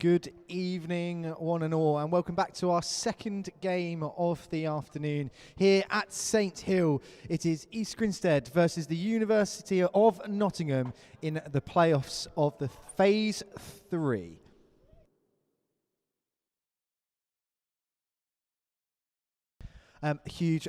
Good evening, one and all, and welcome back to our second game of the afternoon here at St Hill. It is East Grinstead versus the University of Nottingham in the playoffs of the Phase 3. Huge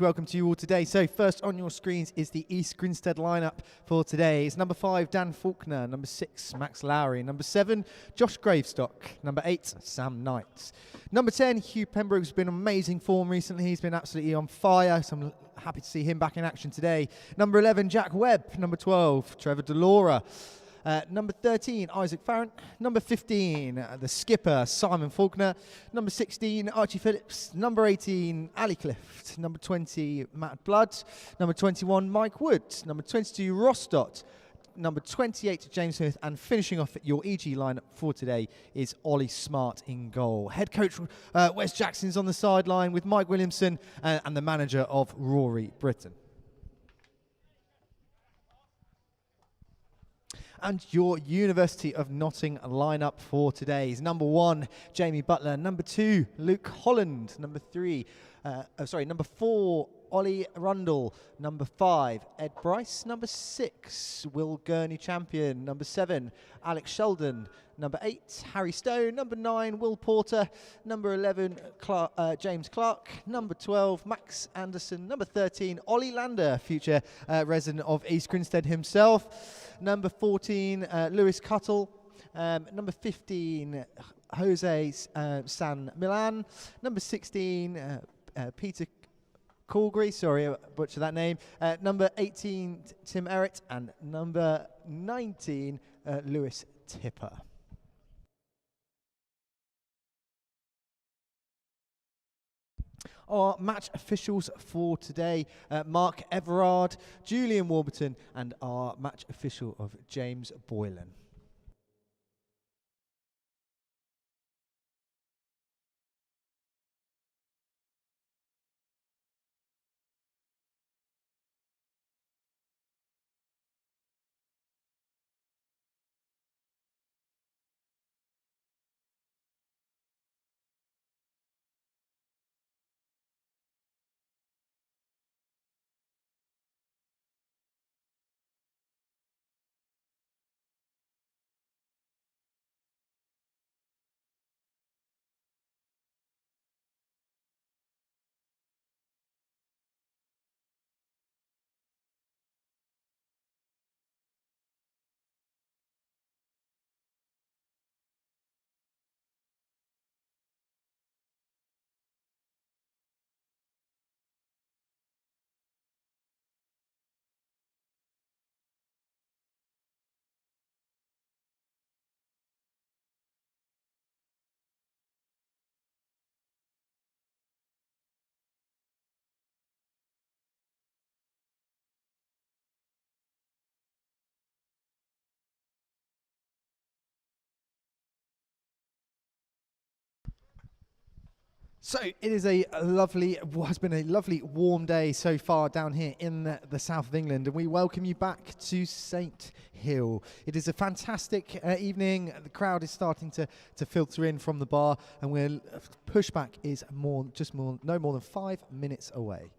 welcome to you all today. So first on your screens is the East Grinstead lineup for today. It's number 5, Dan Faulkner. Number 6, Max Lowry. Number 7, Josh Gravestock. Number 8, Sam Knight. Number 10, Hugh Pembroke's been amazing form recently. He's been absolutely on fire, so I'm happy to see him back in action today. Number 11, Jack Webb. Number 12, Trevor Delora. Number 13, Isaac Farrant. Number 15, the skipper, Simon Faulkner. Number 16, Archie Phillips. Number 18, Ali Clift. Number 20, Matt Blood. Number 21, Mike Wood. Number 22, Ross Dott. Number 28, James Smith. And finishing off your EG lineup for today is Ollie Smart in goal. Head coach Wes Jackson's on the sideline with Mike Williamson and the manager of Rory Britton. And your University of Nottingham lineup for today is number 1, Jamie Butler. Number 2, Luke Holland. Number 4, Ollie Rundle. Number 5, Ed Bryce. Number 6, Will Gurney Champion. Number 7, Alex Sheldon. Number 8, Harry Stone. Number 9, Will Porter. Number 11, James Clark. Number 12, Max Anderson. Number 13, Ollie Lander, future resident of East Grinstead himself. Number 14, Lewis Cuttle. Number 15, Jose San Milan. Number 16, Peter Calgary, sorry, I butchered that name. Number 18, Tim Errett. And number 19, Lewis Tipper. Our match officials for today, Mark Everard, Julian Warburton, and our match official of James Boylan. So it is has been a lovely warm day so far down here in the south of England, and we welcome you back to St Hill. It is a fantastic evening. The crowd is starting to filter in from the bar, and pushback is no more than 5 minutes away.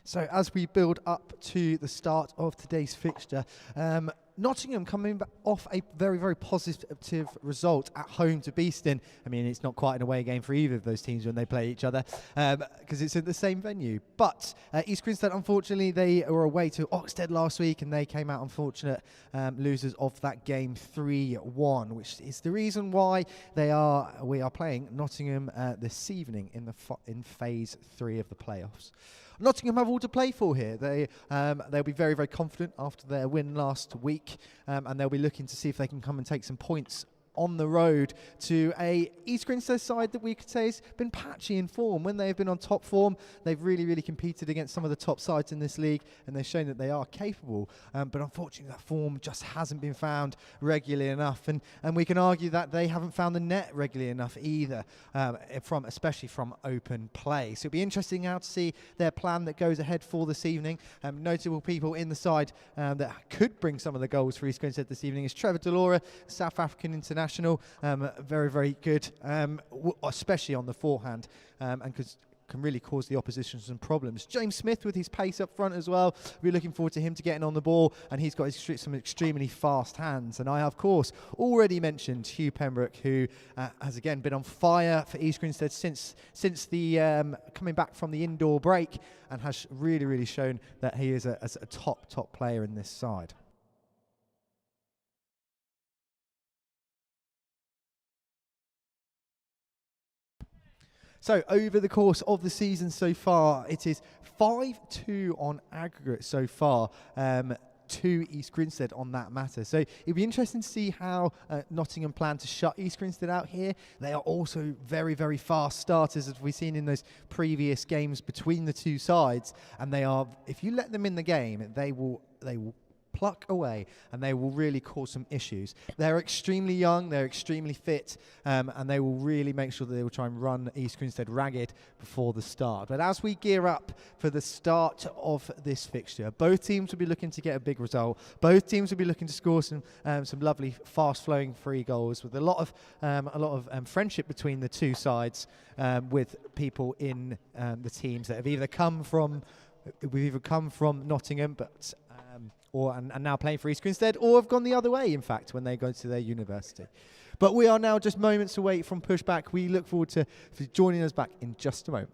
So as we build up to the start of today's fixture, Nottingham coming off a very, very positive result at home to Beeston. I mean, it's not quite an away game for either of those teams when they play each other because it's at the same venue. But East Grinstead, unfortunately, they were away to Oxted last week and they came out unfortunate losers of that game 3-1, which is the reason why we are playing Nottingham this evening in phase 3 of the playoffs. Nottingham have all to play for here. They'll be very, very confident after their win last week, and they'll be looking to see if they can come and take some points on the road to a East Grinstead side that we could say has been patchy in form. When they've been on top form, they've really, really competed against some of the top sides in this league, and they've shown that they are capable. But unfortunately, that form just hasn't been found regularly enough, and we can argue that they haven't found the net regularly enough either, especially from open play. So it'll be interesting now to see their plan that goes ahead for this evening. Notable people in the side that could bring some of the goals for East Grinstead this evening is Trevor Delora, South African international. Very, very good, especially on the forehand, and can really cause the opposition some problems. James Smith with his pace up front as well. We're looking forward to him to getting on the ball, and he's got some extremely fast hands. And I, of course, already mentioned Hugh Pembroke, who has again been on fire for East Grinstead since the coming back from the indoor break, and has really, really shown that he is a top player in this side. So over the course of the season so far, it is 5-2 on aggregate so far to East Grinstead on that matter. So it'll be interesting to see how Nottingham plan to shut East Grinstead out here. They are also very, very fast starters, as we've seen in those previous games between the two sides. And they are, if you let them in the game, they will pluck away, and they will really cause some issues. They're extremely young, they're extremely fit, and they will really make sure that they will try and run East Grinstead ragged before the start. But as we gear up for the start of this fixture, both teams will be looking to get a big result. Both teams will be looking to score some lovely, fast-flowing free goals with a lot of friendship between the two sides, with people in the teams that have either come from Nottingham, but and now playing for East Grinstead, or have gone the other way, in fact, when they go to their university. But we are now just moments away from pushback. We look forward to joining us back in just a moment.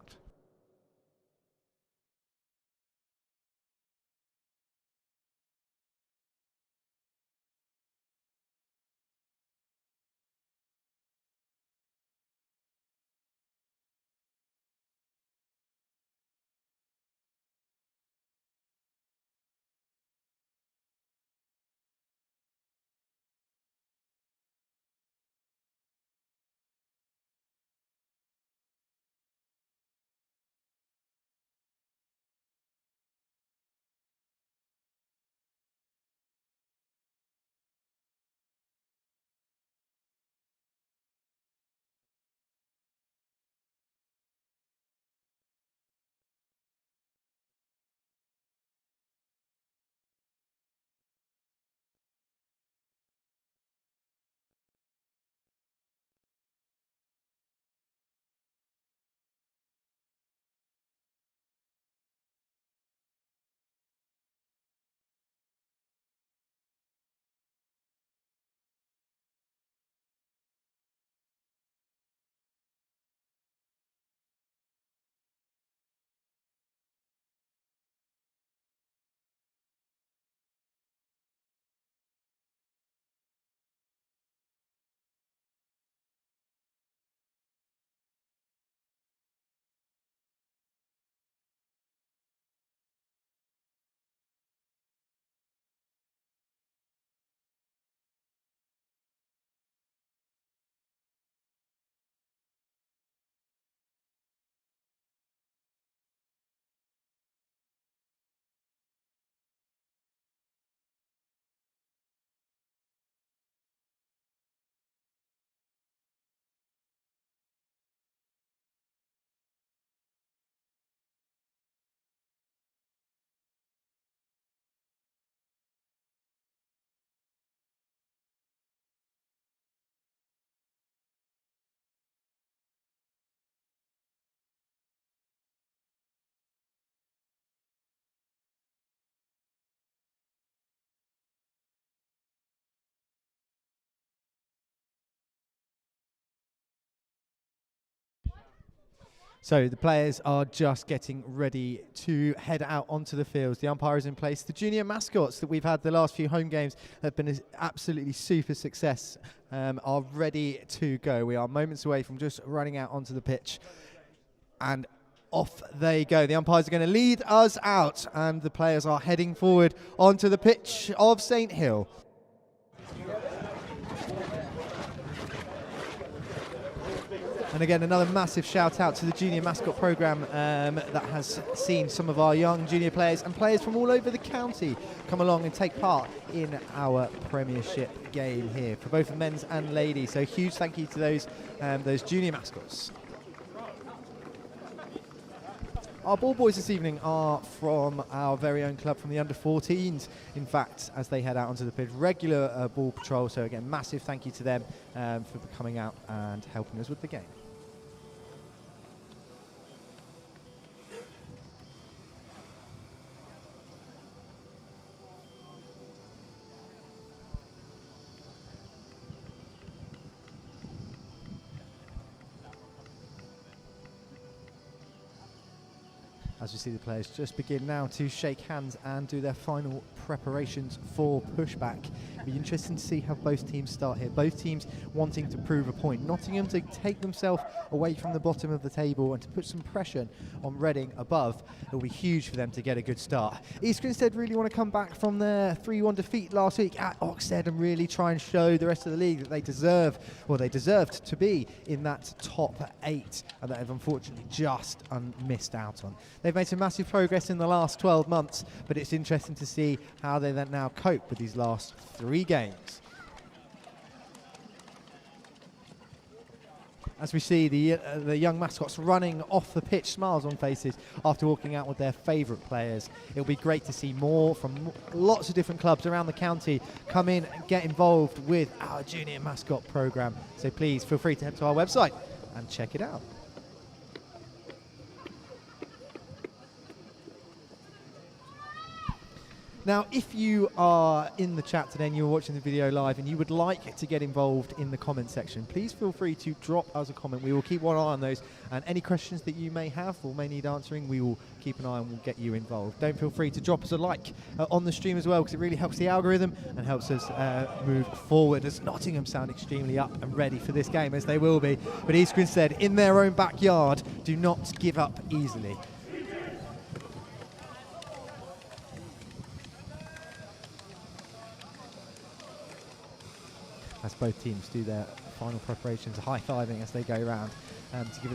So the players are just getting ready to head out onto the fields. The umpire is in place. The junior mascots that we've had the last few home games have been an absolutely super success, are ready to go. We are moments away from just running out onto the pitch. And off they go. The umpires are going to lead us out, and the players are heading forward onto the pitch of St Hill. And again, another massive shout out to the junior mascot programme that has seen some of our young junior players and players from all over the county come along and take part in our Premiership game here for both the men's and ladies. So huge thank you to those junior mascots. Our ball boys this evening are from our very own club, from the under-14s, in fact, as they head out onto the pitch. Regular ball patrol, so again, massive thank you to them for coming out and helping us with the game. As we see the players just begin now to shake hands and do their final preparations for pushback. It'll be interesting to see how both teams start here. Both teams wanting to prove a point. Nottingham to take themselves away from the bottom of the table and to put some pressure on Reading above. It will be huge for them to get a good start. East Grinstead really want to come back from their 3-1 defeat last week at Oxted and really try and show the rest of the league that they deserved to be in that top 8, and that they've unfortunately just missed out on. They've made some massive progress in the last 12 months, but it's interesting to see how they then now cope with these last 3 games. As we see the young mascots running off the pitch, smiles on faces after walking out with their favourite players. It'll be great to see more from lots of different clubs around the county come in and get involved with our junior mascot programme. So please feel free to head to our website and check it out. Now, if you are in the chat today and you're watching the video live and you would like to get involved in the comment section, please feel free to drop us a comment. We will keep one eye on those, and any questions that you may have or may need answering, we will keep an eye and we'll get you involved. Don't feel free to drop us a like on the stream as well, because it really helps the algorithm and helps us move forward, as Nottingham sound extremely up and ready for this game, as they will be. But East Grinstead, in their own backyard, do not give up easily. As both teams do their final preparations, high-fiving as they go around to give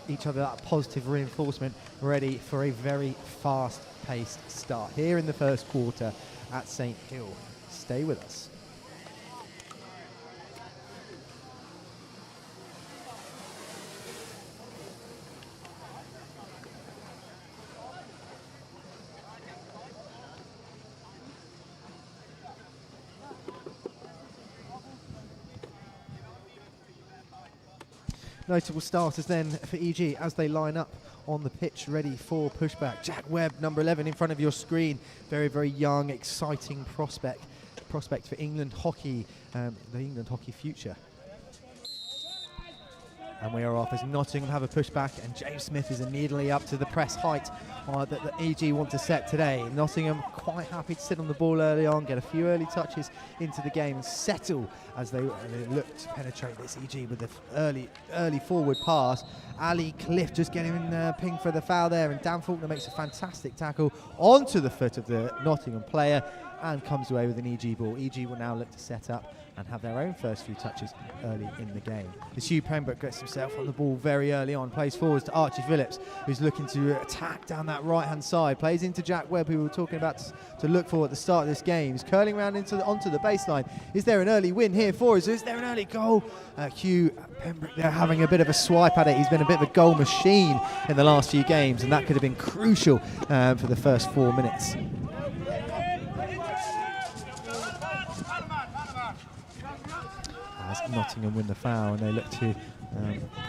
each other that positive reinforcement, ready for a very fast-paced start here in the first quarter at St Hill. Stay with us. Notable starters then for EG as they line up on the pitch ready for pushback. Jack Webb, number 11, in front of your screen. Very, very young, exciting prospect for England hockey, the England hockey future. And we are off as Nottingham have a pushback, and James Smith is immediately up to the press height that the EG want to set today. Nottingham quite happy to sit on the ball early on, get a few early touches into the game and settle as they look to penetrate this EG with the early forward pass. Ali Cliff just getting pinged for the foul there, and Dan Faulkner makes a fantastic tackle onto the foot of the Nottingham player and comes away with an EG ball. EG will now look to set up and have their own first few touches early in the game. As Hugh Pembroke gets himself on the ball very early on, plays forwards to Archie Phillips, who's looking to attack down that right-hand side, plays into Jack Webb, who we were talking about to look for at the start of this game. He's curling around onto the baseline. Is there an early win here for us? Is there an early goal? Hugh Pembroke there having a bit of a swipe at it. He's been a bit of a goal machine in the last few games, and that could have been crucial for the first 4 minutes. As Nottingham win the foul, and they look to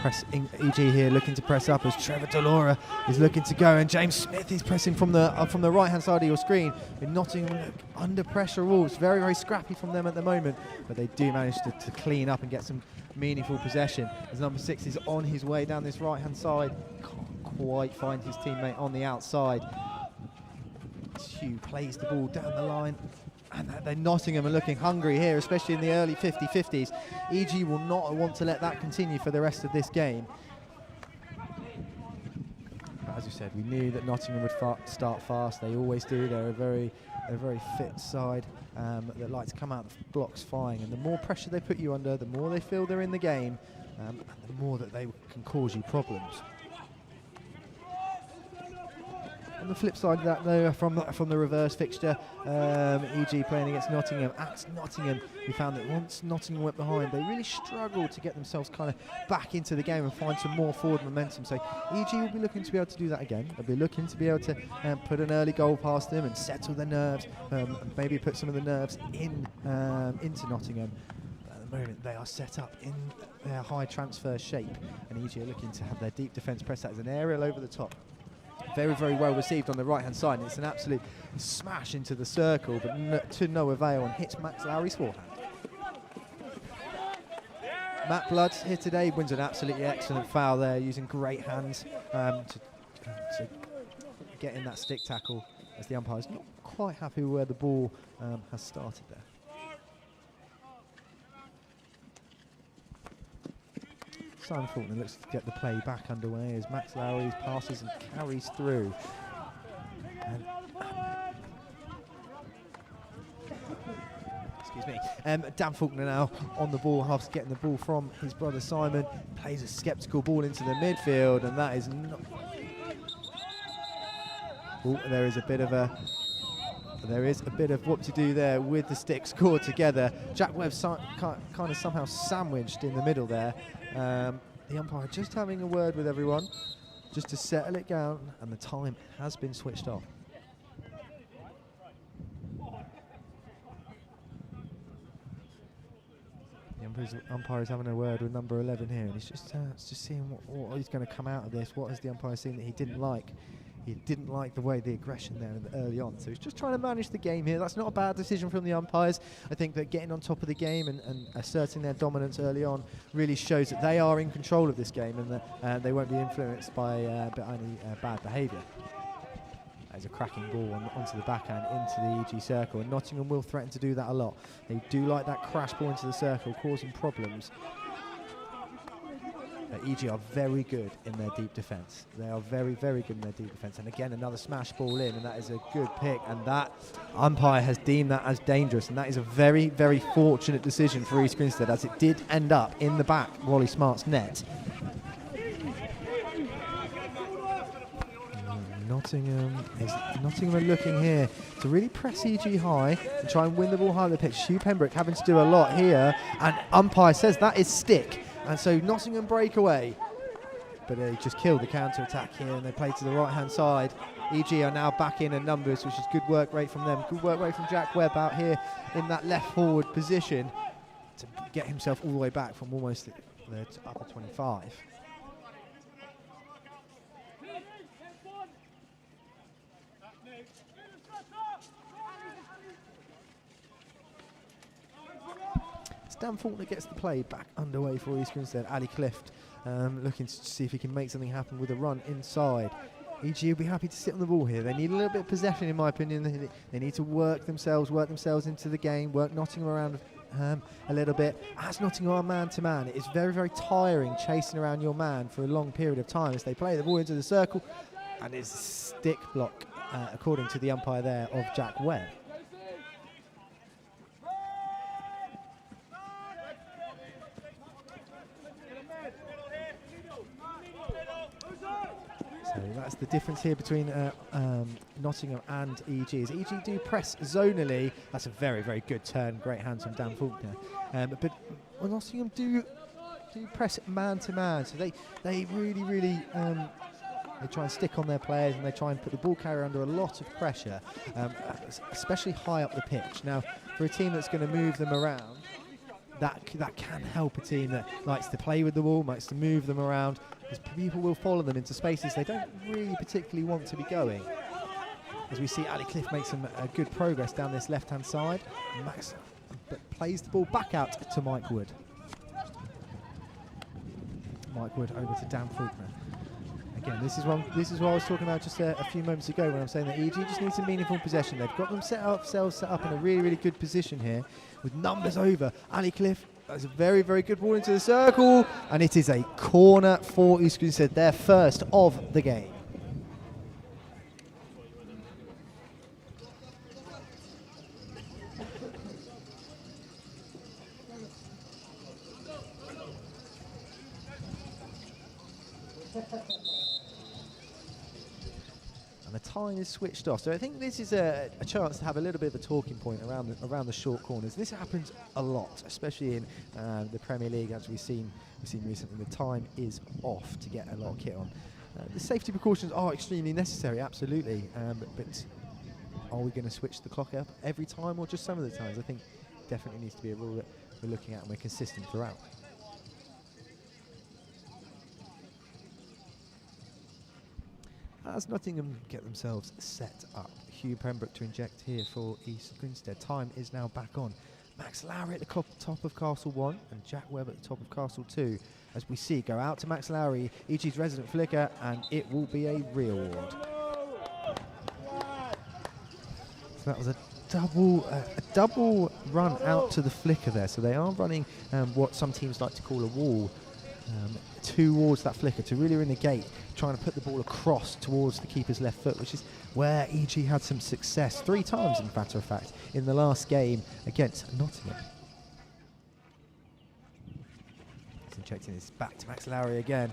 press EG here, looking to press up as Trevor Delora is looking to go, and James Smith is pressing from the right hand side of your screen. With Nottingham under pressure, Wolves very, very scrappy from them at the moment, but they do manage to clean up and get some meaningful possession as number 6 is on his way down this right hand side. Can't quite find his teammate on the outside. Hugh plays the ball down the line. And then Nottingham are looking hungry here, especially in the early 50-50s. EG will not want to let that continue for the rest of this game. But as we said, we knew that Nottingham would start fast. They always do. They're a very fit side that like to come out of blocks flying. And the more pressure they put you under, the more they feel they're in the game, and the more that they can cause you problems. On the flip side of that, though, from the reverse fixture, EG playing against Nottingham. At Nottingham, we found that once Nottingham went behind, they really struggled to get themselves kind of back into the game and find some more forward momentum. So EG will be looking to be able to do that again. They'll be looking to be able to put an early goal past them and settle their nerves, and maybe put some of the nerves into Nottingham. At the moment, they are set up in their high transfer shape, and EG are looking to have their deep defence press that as an aerial over the top. Very, very well received on the right-hand side. And it's an absolute smash into the circle, but to no avail, and hits Max Lowry's forehand. Matt Blood here today wins an absolutely excellent foul there, using great hands to get in that stick tackle, as the umpire's not quite happy with where the ball has started there. Simon Faulkner looks to get the play back underway as Max Lowry passes and carries through. Excuse me. Dan Faulkner now on the ball, half getting the ball from his brother Simon, plays a sceptical ball into the midfield, and that is not. Ooh, there is a bit of what to do there with the sticks scored together. Jack Webb kind of somehow sandwiched in the middle there. The umpire just having a word with everyone just to settle it down, and the time has been switched off. The umpire is having a word with number 11 here, and he's just seeing what he's going to come out of this. What has the umpire seen that he didn't like? He didn't like the way the aggression there early on, so he's just trying to manage the game here. That's not a bad decision from the umpires. I think that getting on top of the game and asserting their dominance early on really shows that they are in control of this game, and that they won't be influenced by any bad behaviour. There's a cracking ball onto the backhand into the EG circle, and Nottingham will threaten to do that a lot. They do like that crash ball into the circle, causing problems. EG are very good in their deep defence. They are very, very good in their deep defence. And again, another smash ball in, and that is a good pick. And that umpire has deemed that as dangerous. And that is a very, very fortunate decision for East Grinstead, as it did end up in the back Wally Smart's net. Nottingham are looking here to really press EG high and try and win the ball high on the pitch. Hugh Pembroke having to do a lot here, and umpire says that is stick. And so Nottingham break away, but they just killed the counter-attack here, and they play to the right-hand side. EG are now back in numbers, which is good work rate from them. Good work rate from Jack Webb out here in that left-forward position to get himself all the way back from almost the upper 25. Dan Faulkner gets the play back underway for East Grinstead. Ali Clift looking to see if he can make something happen with a run inside. EG will be happy to sit on the ball here. They need a little bit of possession, in my opinion. They need to work themselves into the game, work Nottingham around a little bit. As Nottingham are man-to-man, it is very, very tiring chasing around your man for a long period of time as they play the ball into the circle, and it's a stick block, according to the umpire there, of Jack Webb. That's the difference here between Nottingham and EG. As EG do press zonally, that's a very, very good turn. Great hands from Dan Faulkner. But Nottingham do press man to man, so they really, really they try and stick on their players, and they try and put the ball carrier under a lot of pressure, especially high up the pitch. Now, for a team that's going to move them around, that can help a team that likes to play with the ball, likes to move them around, because people will follow them into spaces they don't really particularly want to be going. As we see Ali Cliff make some good progress down this left-hand side. Max plays the ball back out to Mike Wood. Mike Wood over to Dan Faulkner. Again, this is what I was talking about just a few moments ago when I'm saying that EG just needs a meaningful possession. They've got themselves set up in a really, really good position here with numbers over. Ali Cliff, that's a very, very good ball into the circle, and it is a corner for East Grinstead, their first of the game. And the time is switched off, so I think this is a chance to have a little bit of a talking point around the short corners. This happens a lot, especially in the Premier League, as we've seen recently. The time is off to get a lot of kit on. The safety precautions are extremely necessary, absolutely, but are we going to switch the clock up every time or just some of the times? I think definitely needs to be a rule that we're looking at and we're consistent throughout. As Nottingham get themselves set up, Hugh Pembroke to inject here for East Grinstead. Time is now back on. Max Lowry at the top of Castle 1 and Jack Webb at the top of Castle 2. As we see, go out to Max Lowry, EG's resident flicker, and it will be a real award. So that was a double run out to the flicker there. So they are running what some teams like to call a wall towards that flicker to really negate trying to put the ball across towards the keeper's left foot, which is where EG had some success 3 times, in matter of fact, in the last game against Nottingham. So injecting this back to Max Lowry again,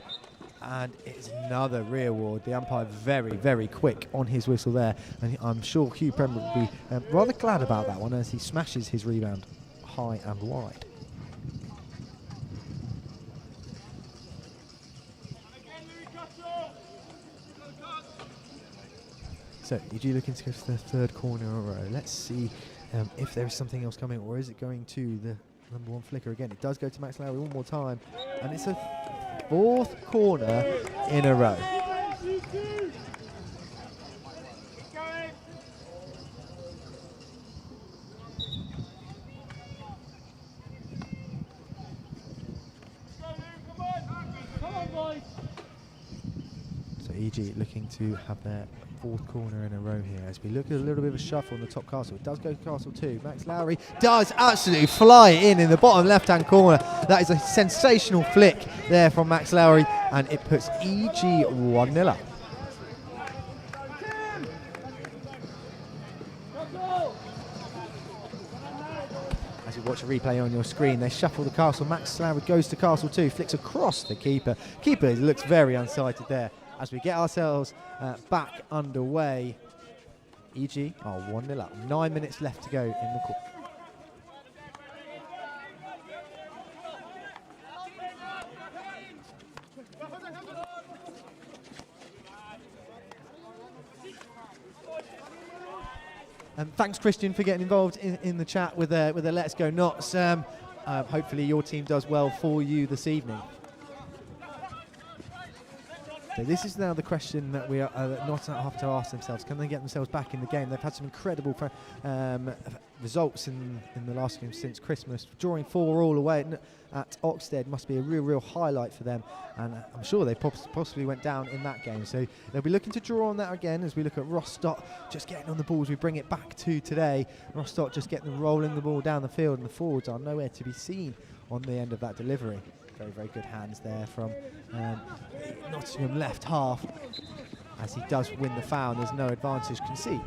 and it's another rear award. The umpire very, very quick on his whistle there, and I'm sure Hugh Pembroke will be rather glad about that one as he smashes his rebound high and wide. So, EG looking to go to the 3rd corner in a row. Let's see if there is something else coming, or is it going to the number 1 flicker again? It does go to Max Lowry one more time, and it's a 4th corner in a row. So EG looking to have their 4th corner in a row here as we look at a little bit of a shuffle on the top Castle. It does go to Castle 2. Max Lowry does absolutely fly in the bottom left-hand corner. That is a sensational flick there from Max Lowry, and it puts EG 1-0 up. As you watch a replay on your screen, they shuffle the Castle. Max Lowry goes to Castle 2, flicks across the keeper. Keeper looks very unsighted there. As we get ourselves back underway, EG are 1-0 up. 9 minutes left to go in the quarter. Thanks, Christian, for getting involved in the chat with a Let's Go Knots. Hopefully your team does well for you this evening. So this is now the question that we are not have to ask themselves. Can they get themselves back in the game? They've had some incredible results in the last game since Christmas. Drawing 4-4 away at Oxted must be a real highlight for them. And I'm sure they possibly went down in that game. So they'll be looking to draw on that again as we look at Rostock just getting on the ball as we bring it back to today. Rostock just getting rolling the ball down the field, and the forwards are nowhere to be seen on the end of that delivery. Very, very good hands there from Nottingham left half. As he does win the foul, there's no advantage conceded.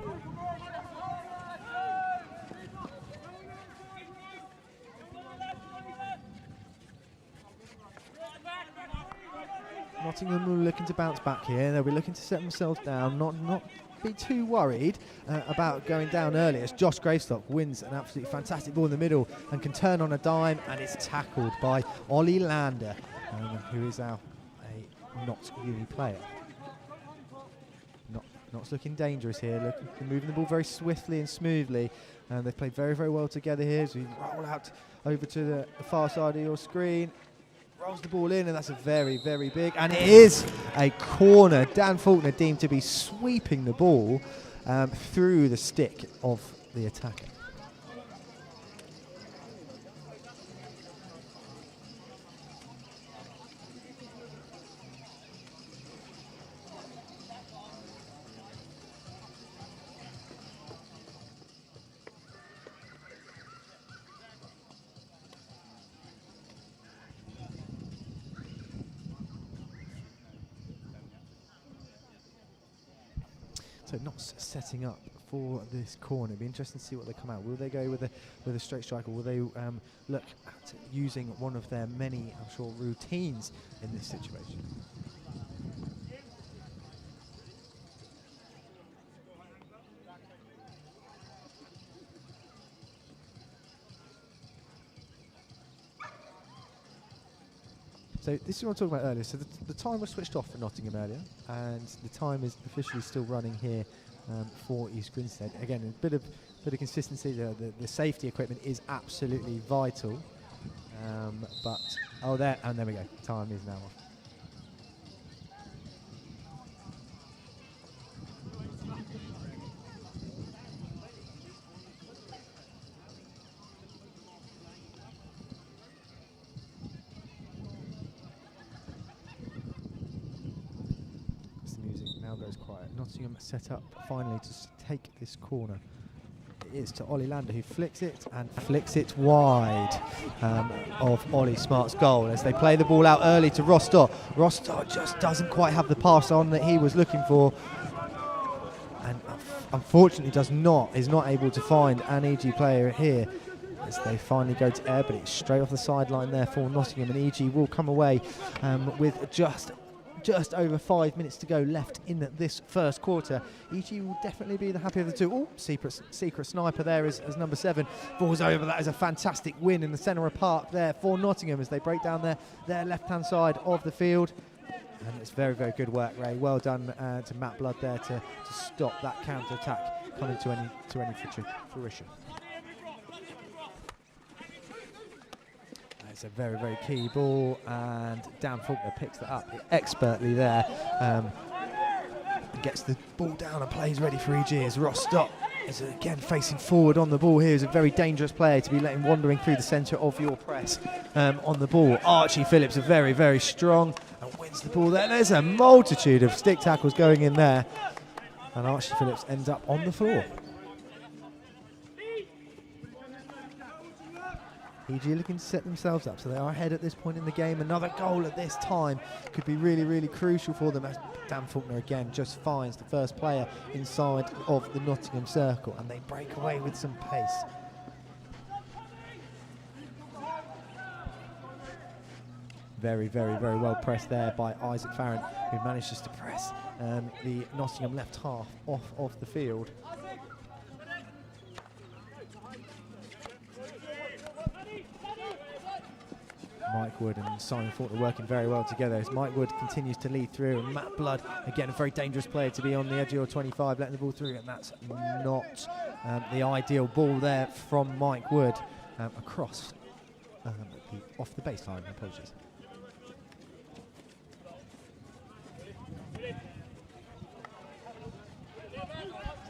Nottingham will be looking to bounce back here. They'll be looking to set themselves down, not be too worried about going down early, as Josh Gravestock wins an absolutely fantastic ball in the middle and can turn on a dime, and it's tackled by Ollie Lander, who is now a Notts uni player. Notts looking dangerous here, moving the ball very swiftly and smoothly, and they've played very, very well together here. So we roll out over to the far side of your screen. Rolls the ball in, and that's a very, very big, and it is a corner. Dan Faulkner deemed to be sweeping the ball through the stick of the attacker. also not setting up for this corner. It'll be interesting to see what they come out. Will they go with a straight strike, or will they look at using one of their many, I'm sure, routines in this situation? So this is what I was talking about earlier. So the time was switched off for Nottingham earlier, and the time is officially still running here for East Grinstead. Again, a bit of consistency. The safety equipment is absolutely vital. There we go. Time is now off. Goes quiet. Nottingham set up finally to take this corner. It is to Ollie Lander, who flicks it wide of Ollie Smart's goal as they play the ball out early to Rostott. Rostott just doesn't quite have the pass on that he was looking for, and unfortunately is not able to find an EG player here as they finally go to air, but it's straight off the sideline there for Nottingham, and EG will come away with just over 5 minutes to go left in this first quarter. EG will definitely be the happier of the two. Oh, secret sniper there is number 7. Falls over. That is a fantastic win in the centre of park there for Nottingham as they break down their left-hand side of the field. And it's very, very good work, Ray. Well done to Matt Blood there to stop that counter-attack coming to any fruition. It's a very, very key ball, and Dan Faulkner picks that up expertly there. Gets the ball down and plays ready for EG as Rostott is again facing forward on the ball here. Is a very dangerous player to be letting wandering through the centre of your press on the ball. Archie Phillips are very, very strong and wins the ball there. There's a multitude of stick tackles going in there, and Archie Phillips ends up on the floor. EG looking to set themselves up, so they are ahead at this point in the game. Another goal at this time could be really, really crucial for them, as Dan Faulkner again just finds the first player inside of the Nottingham circle, and they break away with some pace. Very, very, very well pressed there by Isaac Farron, who manages to press the Nottingham left half off of the field. Mike Wood and Simon Faulkner working very well together as Mike Wood continues to lead through, and Matt Blood, again a very dangerous player to be on the edge of your 25, letting the ball through, and that's not the ideal ball there from Mike Wood across off the baseline. Apologies.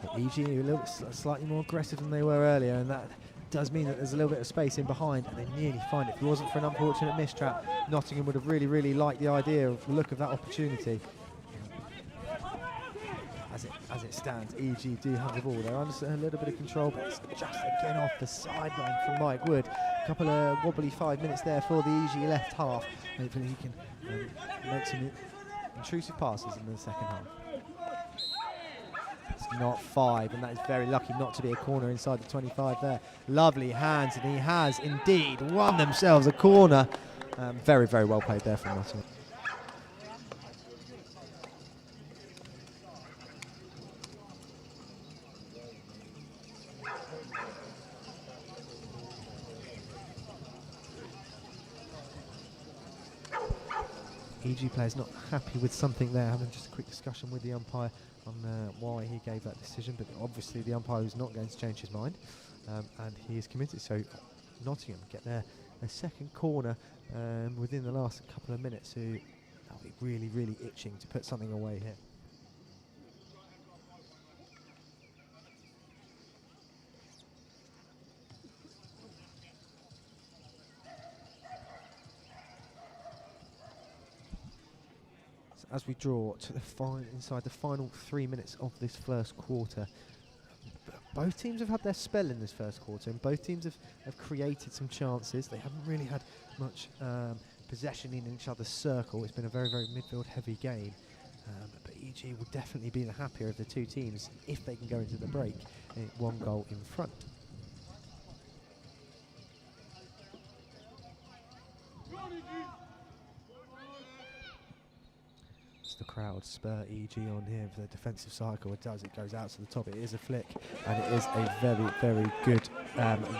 So EG a little bit slightly more aggressive than they were earlier, and that does mean that there's a little bit of space in behind, and they nearly find it. If it wasn't for an unfortunate mistrap, Nottingham would have really, really liked the idea of the look of that opportunity. As it stands, EG do have the ball. They're under a little bit of control, but it's just again off the sideline from Mike Wood. A couple of wobbly 5 minutes there for the EG left half. Hopefully he can make some intrusive passes in the second half. Not 5, and that is very lucky not to be a corner inside the 25 there. Lovely hands, and he has indeed won themselves a corner. Very, very well played there from Nottingham. EG players not happy with something there, having just a quick discussion with the umpire on why he gave that decision, but obviously the umpire is not going to change his mind, and he is committed. So Nottingham get their second corner within the last couple of minutes, who will be really, really itching to put something away here. As we draw to the inside the final 3 minutes of this first quarter, both teams have had their spell in this first quarter, and both teams have created some chances. They haven't really had much possession in each other's circle. It's been a very, very midfield heavy game. But EG will definitely be the happier of the two teams if they can go into the break 1 goal in front. The crowd spur EG on here for the defensive cycle. It does, it goes out to the top. It is a flick, and it is a very, very good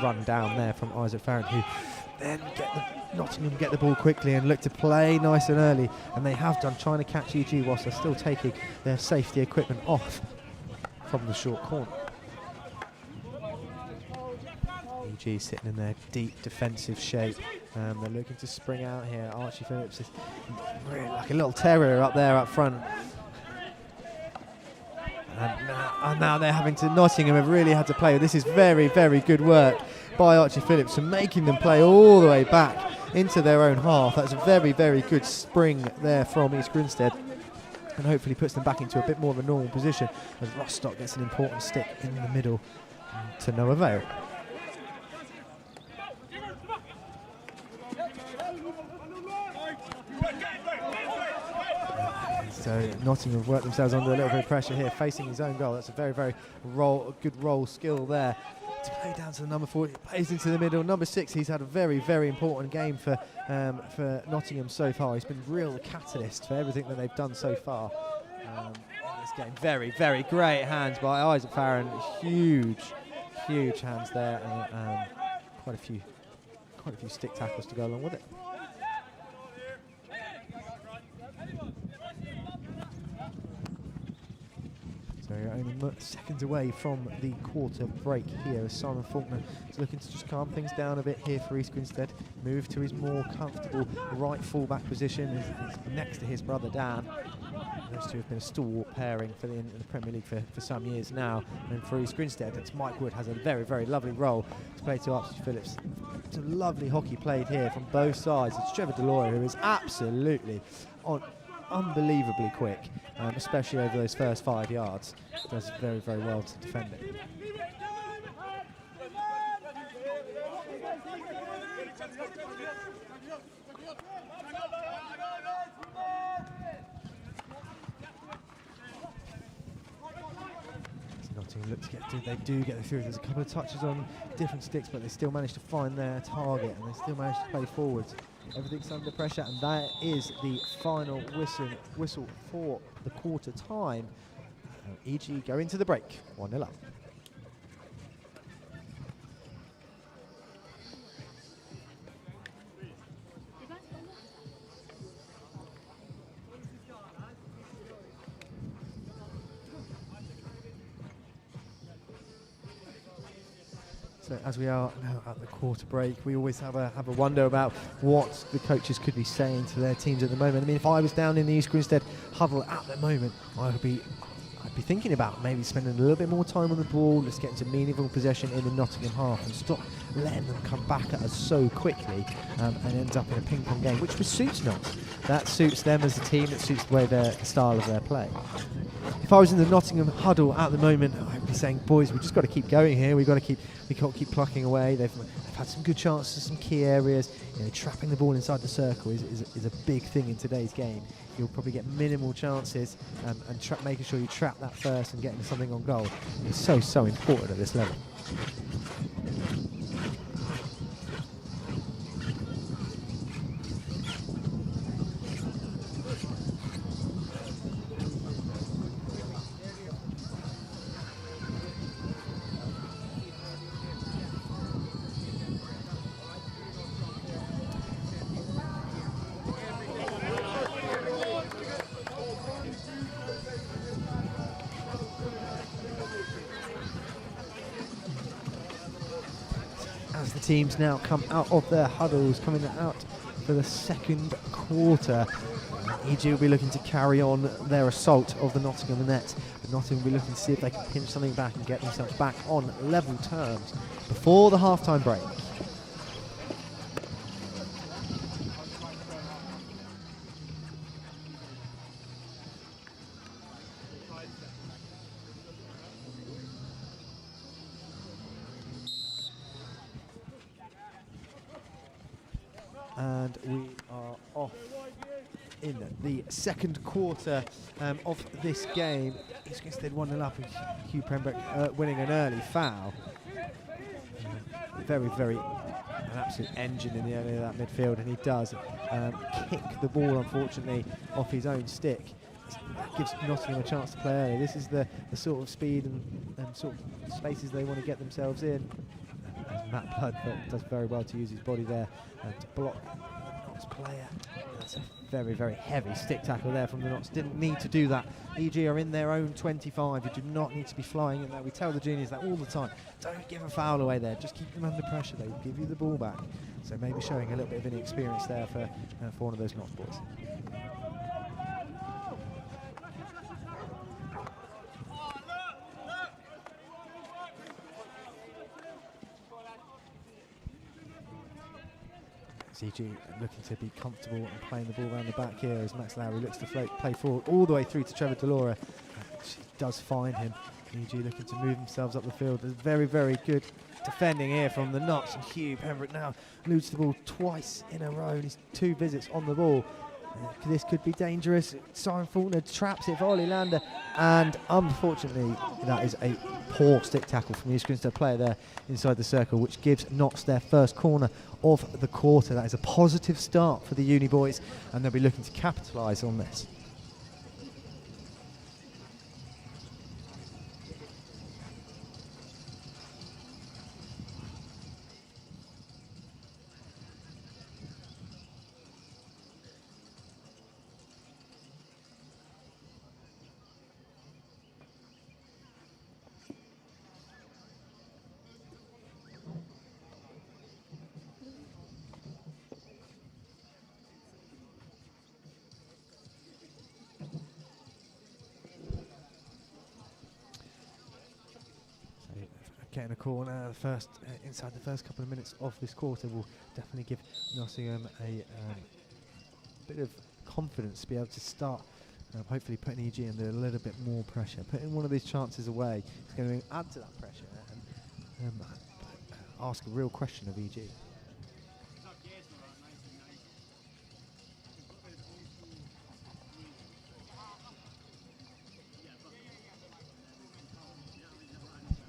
run down there from Isaac Farron, who then Nottingham get the ball quickly and look to play nice and early, and they have done, trying to catch EG whilst they're still taking their safety equipment off from the short corner. EG sitting in their deep defensive shape. They're looking to spring out here. Archie Phillips is really like a little terrier up there up front. And now they're having to, Nottingham have really had to play. This is very, very good work by Archie Phillips and making them play all the way back into their own half. That's a very, very good spring there from East Grinstead, and hopefully puts them back into a bit more of a normal position as Rostock gets an important stick in the middle to no avail. So Nottingham have worked themselves under a little bit of pressure here, facing his own goal. That's a very, very good roll skill there. To play down to the number 4, plays into the middle. Number 6, he's had a very, very important game for Nottingham so far. He's been real catalyst for everything that they've done so far in this game. Very, very great hands by Isaac Farron. Huge hands there, and quite a few stick tackles to go along with it. So you're only seconds away from the quarter break here as Simon Faulkner is looking to just calm things down a bit here for East Grinstead. Move to his more comfortable right full-back position. He's next to his brother Dan. Those two have been a stalwart pairing for in the Premier League for some years now. And for East Grinstead, it's Mike Wood has a very, very lovely role to play to Archie Phillips. It's a lovely hockey played here from both sides. It's Trevor Deloyer, who is absolutely unbelievably quick, especially over those first 5 yards. Does very, very well to defend it. Nottingham look to get through. They do get through. There's a couple of touches on different sticks, but they still manage to find their target, and they still manage to play forwards. Everything's under pressure, and that is the final whistle for the quarter time. EG go into the break, 1-0 up. So as we are now at the quarter break, we always have a wonder about what the coaches could be saying to their teams at the moment. I mean, if I was down in the East Grinstead huddle at the moment, I'd be thinking about maybe spending a little bit more time on the ball. Let's get into meaningful possession in the Nottingham half and stop letting them come back at us so quickly and end up in a ping-pong game, which suits Notts. That suits them as a team. It suits the way the style of their play. If I was in the Nottingham huddle at the moment, I'd be saying, boys, we've just got to keep going here. We can't keep plucking away. They've had some good chances, some key areas. You know, trapping the ball inside the circle is a big thing in today's game. You'll probably get minimal chances, and making sure you trap that first and getting something on goal is so important at this level. As the teams now come out of their huddles, coming out for the second quarter, EG will be looking to carry on their assault of the Nottingham net. But Nottingham will be looking to see if they can pinch something back and get themselves back on level terms before the half-time break. And we are off in the second quarter of this game. East Grinstead 1-0 up, and Hugh Pembroke winning an early foul. Very an absolute engine in the area of that midfield, and he does kick the ball, unfortunately, off his own stick. That gives Nottingham a chance to play early. This is the sort of speed and sort of spaces they want to get themselves in. Matt Blood does very well to use his body there to block the Notts player. That's a very heavy stick tackle there from the Notts. Didn't need to do that. EG are in their own 25. You do not need to be flying in there. We tell the juniors that all the time. Don't give a foul away there. Just keep them under pressure. They will give you the ball back. So maybe showing a little bit of inexperience there for one of those Notts boys. EG looking to be comfortable and playing the ball around the back here as Max Lowry looks to play forward all the way through to Trevor Delora. She does find him. EG looking to move themselves up the field. There's very good defending here from the Notts, and Hugh Pembroke now loses the ball twice in a row. He's 2 visits on the ball. This could be dangerous. Simon Faulkner traps it for Ollie Lander, and unfortunately that is a poor stick tackle from the East Grinstead player there inside the circle, which gives Notts their first corner of the quarter. That is a positive start for the Uni boys, and they'll be looking to capitalise on this. Getting a corner inside the first couple of minutes of this quarter will definitely give Nottingham a bit of confidence to be able to start hopefully putting EG under a little bit more pressure. Putting one of these chances away is going to add to that pressure and ask a real question of EG.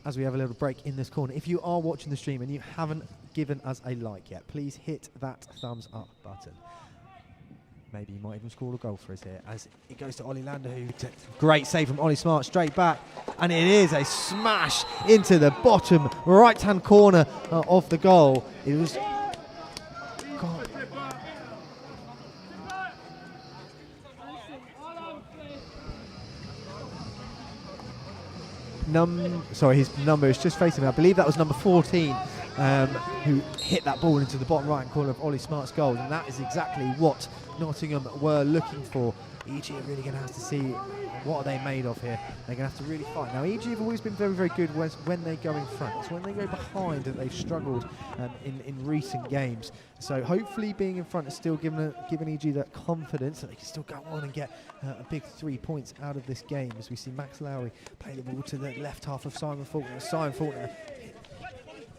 As we have a little break in this corner, if you are watching the stream and you haven't given us a like yet, please hit that thumbs up button. Maybe you might even score a goal for us here as it goes to Ollie Lander, who great save from Ollie Smart straight back, and it is a smash into the bottom right hand corner of the goal. It was his number is just facing me. I believe that was number 14 who hit that ball into the bottom right hand corner of Ollie Smart's goal, and that is exactly what Nottingham were looking for. EG are really going to have to see what are they made of here. They're going to have to really fight. Now EG have always been very good when they go in front. It's when they go behind that they've struggled in recent games. So hopefully being in front is still giving EG that confidence that they can still go on and get a big 3 points out of this game, as we see Max Lowry play the ball to the left half of Simon Faulkner. Simon Faulkner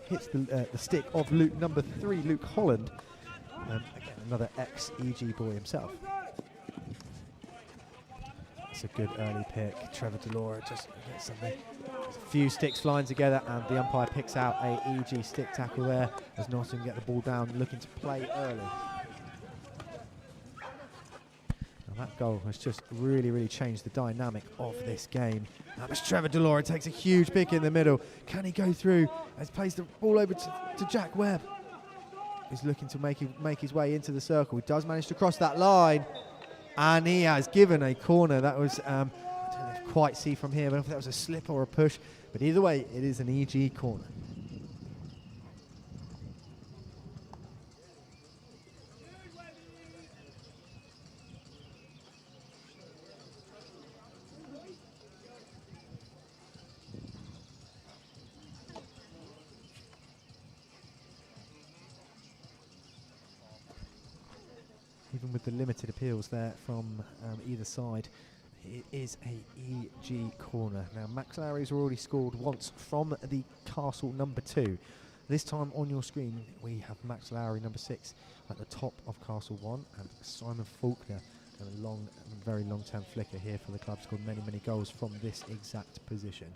hits the stick of number 3, Luke Holland. Again, another ex-EG boy himself. It's a good early pick. Trevor Delora just gets something. There's a few sticks flying together, and the umpire picks out a EG stick tackle there as Nottingham get the ball down, looking to play early. Now that goal has just really changed the dynamic of this game. That was Trevor Delora, takes a huge pick in the middle. Can he go through as he plays the ball over to Jack Webb? He's looking to make his way into the circle. He does manage to cross that line, and he has given a corner. That was, I don't know if quite see from here, but if that was a slip or a push. But either way, it is an EG corner. Even with the limited appeals there from either side, it is a EG corner. Now Max Lowry's already scored once from the Castle number 2. This time on your screen we have Max Lowry number 6 at the top of Castle 1 and Simon Faulkner And a very long-term flicker here for the club. Scored many, many goals from this exact position.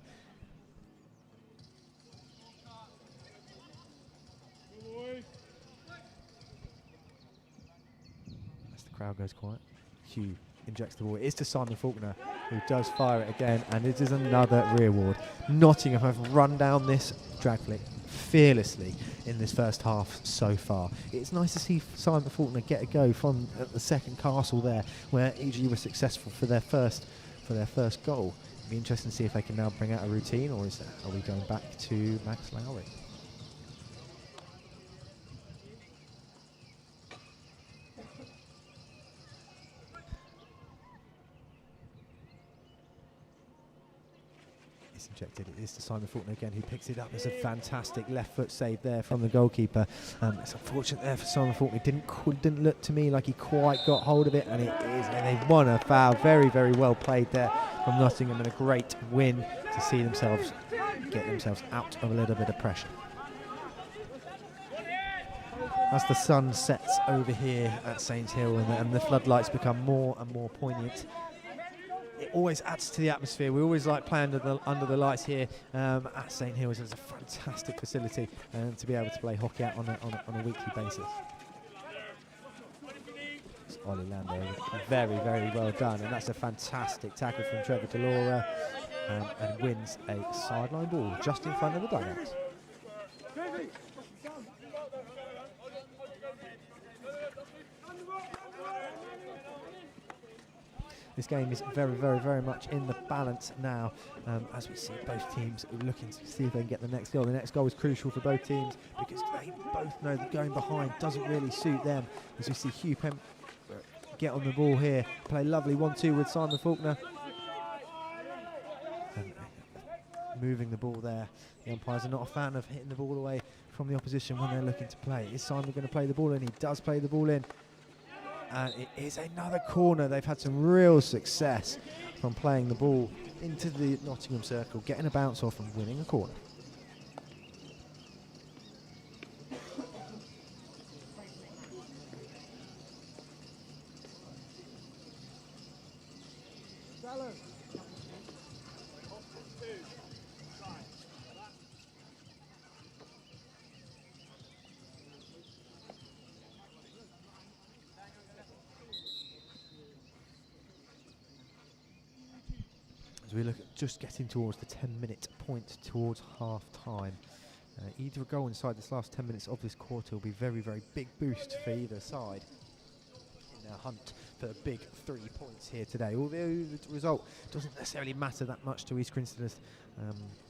As the crowd goes quiet, Hugh injects the ball. It is to Simon Faulkner, who does fire it again, and it is another rear ward. Nottingham have run down this drag flick fearlessly in this first half so far. It's nice to see Simon Faulkner get a go from the second castle there, where EG was successful for their first goal. It'll be interesting to see if they can now bring out a routine, or are we going back to Max Lowry? Injected. It is to Simon Faulkner again, who picks it up. There's a fantastic left foot save there from the goalkeeper. It's unfortunate there for Simon Faulkner. Didn't look to me like he quite got hold of it, and it is. And they've won a foul. Very, very well played there from Nottingham, and a great win to see themselves get themselves out of a little bit of pressure. As the sun sets over here at Saint Hill, and the floodlights become more and more poignant, it always adds to the atmosphere. We always like playing under the lights here at St Hills. It's a fantastic facility to be able to play hockey out on a weekly basis. It's Ollie Lando, very, very well done, and that's a fantastic tackle from Trevor Delora, and wins a sideline ball just in front of the dugout. This game is very, very, very much in the balance now, as we see both teams looking to see if they can get the next goal. The next goal is crucial for both teams because they both know that going behind doesn't really suit them. As we see Hugh Pem get on the ball here, play lovely 1-2 with Simon Faulkner. And moving the ball there. The umpires are not a fan of hitting the ball away from the opposition when they're looking to play. Is Simon going to play the ball in? He does play the ball in. And it is another corner. They've had some real success from playing the ball into the Nottingham circle, getting a bounce off and winning a corner. We look at just getting towards the 10-minute point towards half-time. Either a goal inside this last 10 minutes of this quarter will be very, very big boost for either side in their hunt for the big 3 points here today. Although the result doesn't necessarily matter that much to East Grinstead,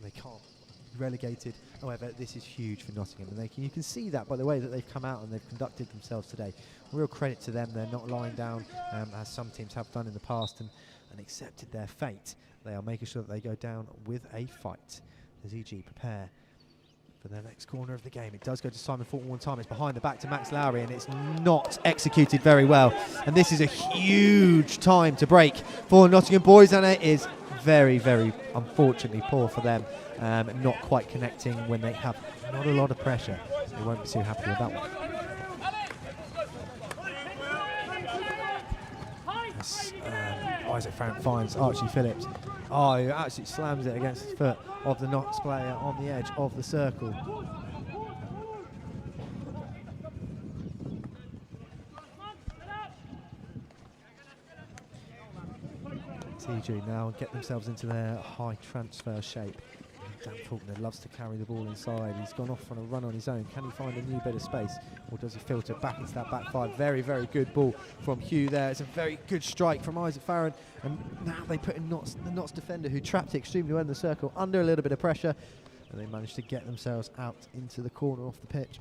they can't be relegated. However, this is huge for Nottingham, and you can see that by the way that they've come out and they've conducted themselves today. Real credit to them. They're not lying down as some teams have done in the past and accepted their fate. They are making sure that they go down with a fight as EG prepare for their next corner of the game. It does go to Simon Faulkner one time. It's behind the back to Max Lowry, and it's not executed very well. And this is a huge time to break for Nottingham boys, and it is very, very unfortunately poor for them. Not quite connecting when they have not a lot of pressure. They won't be too happy with that one. Isaac Frank finds Archie Phillips. Oh, he actually slams it against the foot of the Notts player on the edge of the circle. TG now get themselves into their high transfer shape. Dan Faulkner loves to carry the ball inside. He's gone off on a run on his own. Can he find a new bit of space, or does he filter back into that back five? Very, very good ball from Hugh there. It's a very good strike from Isaac Farron. And now they put in the Notts defender, who trapped it extremely well in the circle, under a little bit of pressure. And they managed to get themselves out into the corner off the pitch.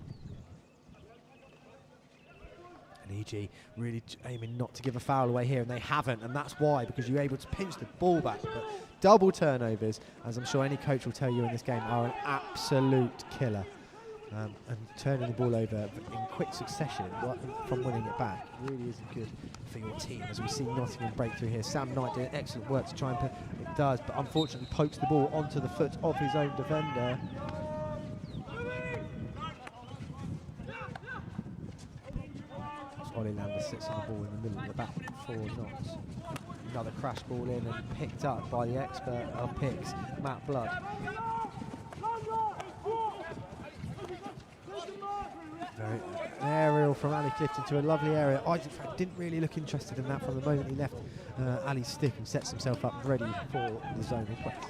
And EG really aiming not to give a foul away here, and they haven't, and that's why, because you're able to pinch the ball back. But double turnovers, as I'm sure any coach will tell you in this game, are an absolute killer. And turning the ball over in quick succession from winning it back really isn't good for your team, as we see Nottingham break through here. Sam Knight doing excellent work to try and put it does, but unfortunately pokes the ball onto the foot of his own defender. Ollie Lander sits on the ball in the middle of the back for Notts. Another crash ball in and picked up by the expert of picks, Matt Blood. Very aerial from Ali Clifton to a lovely area. Isaac Frank didn't really look interested in that from the moment he left Ali's stick and sets himself up ready for the zonal press.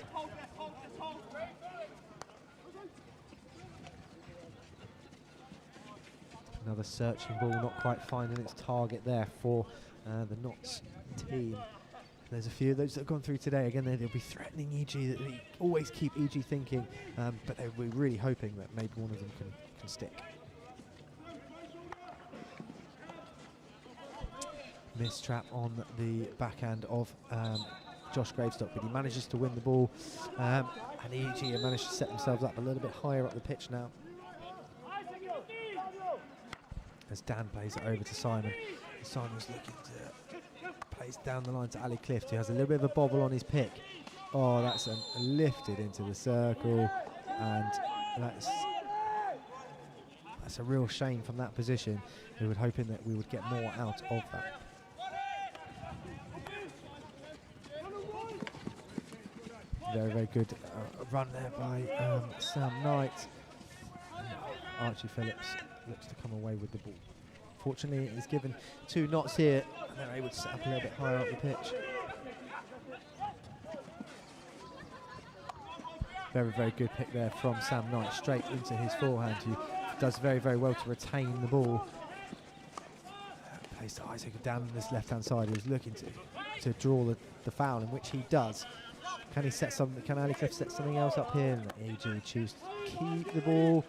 Another searching ball, not quite finding its target there for the Notts team. There's a few of those that have gone through today. Again, they'll be threatening EG. That they always keep EG thinking, but we're really hoping that maybe one of them can stick. Missed trap on the backhand of Josh Gravestock, but he manages to win the ball. And EG have managed to set themselves up a little bit higher up the pitch now. As Dan plays it over to Simon. Simon's looking to plays down the line to Ali Clift, who has a little bit of a bobble on his pick. Oh, that's lifted into the circle, and that's a real shame from that position. We were hoping that we would get more out of that. Very, very good run there by Sam Knight. Archie Phillips looks to come away with the ball. Fortunately, it's given 2 Notts here, and they're able to set up a little bit higher up the pitch. Very, very good pick there from Sam Knight, straight into his forehand, who does very, very well to retain the ball. Plays to Isaac down on this left-hand side, who's looking to draw the foul, in which he does. Can he set something? Can Ali Cliff set something else up here? And AG choose to keep the ball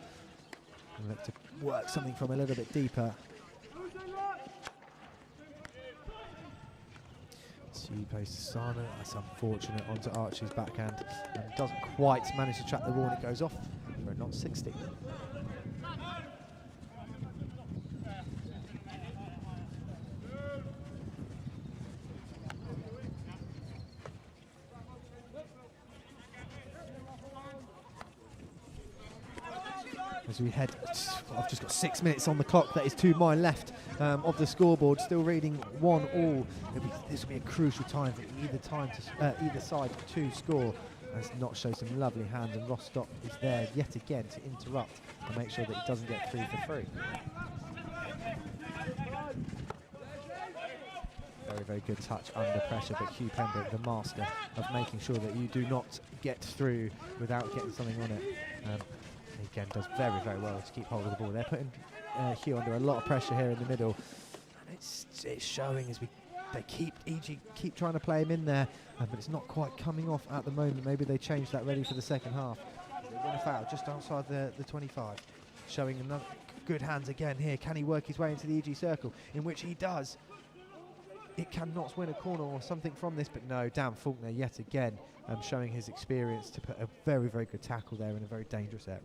and look to work something from a little bit deeper. He plays to Sana. That's unfortunate onto Archie's backhand, and doesn't quite manage to trap the ball, and it goes off for a not 60. As we head, I've just got 6 minutes on the clock. That is 2 mile left of the scoreboard. Still reading 1-1. This will be a crucial time for either side to score. As Notts shows some lovely hands, and Rostock is there yet again to interrupt and make sure that he doesn't get 3 for 3. Very, very good touch under pressure, but Hugh Pembroke, the master of making sure that you do not get through without getting something on it. Again, does very, very well to keep hold of the ball. They're putting Hugh under a lot of pressure here in the middle, and it's showing as they keep trying to play him in there, but it's not quite coming off at the moment. Maybe they changed that ready for the second half. They win a foul just outside the 25, showing another good hands again here. Can he work his way into the EG circle? In which he does. It cannot win a corner or something from this, but no, Dan Faulkner yet again showing his experience to put a very, very good tackle there in a very dangerous area.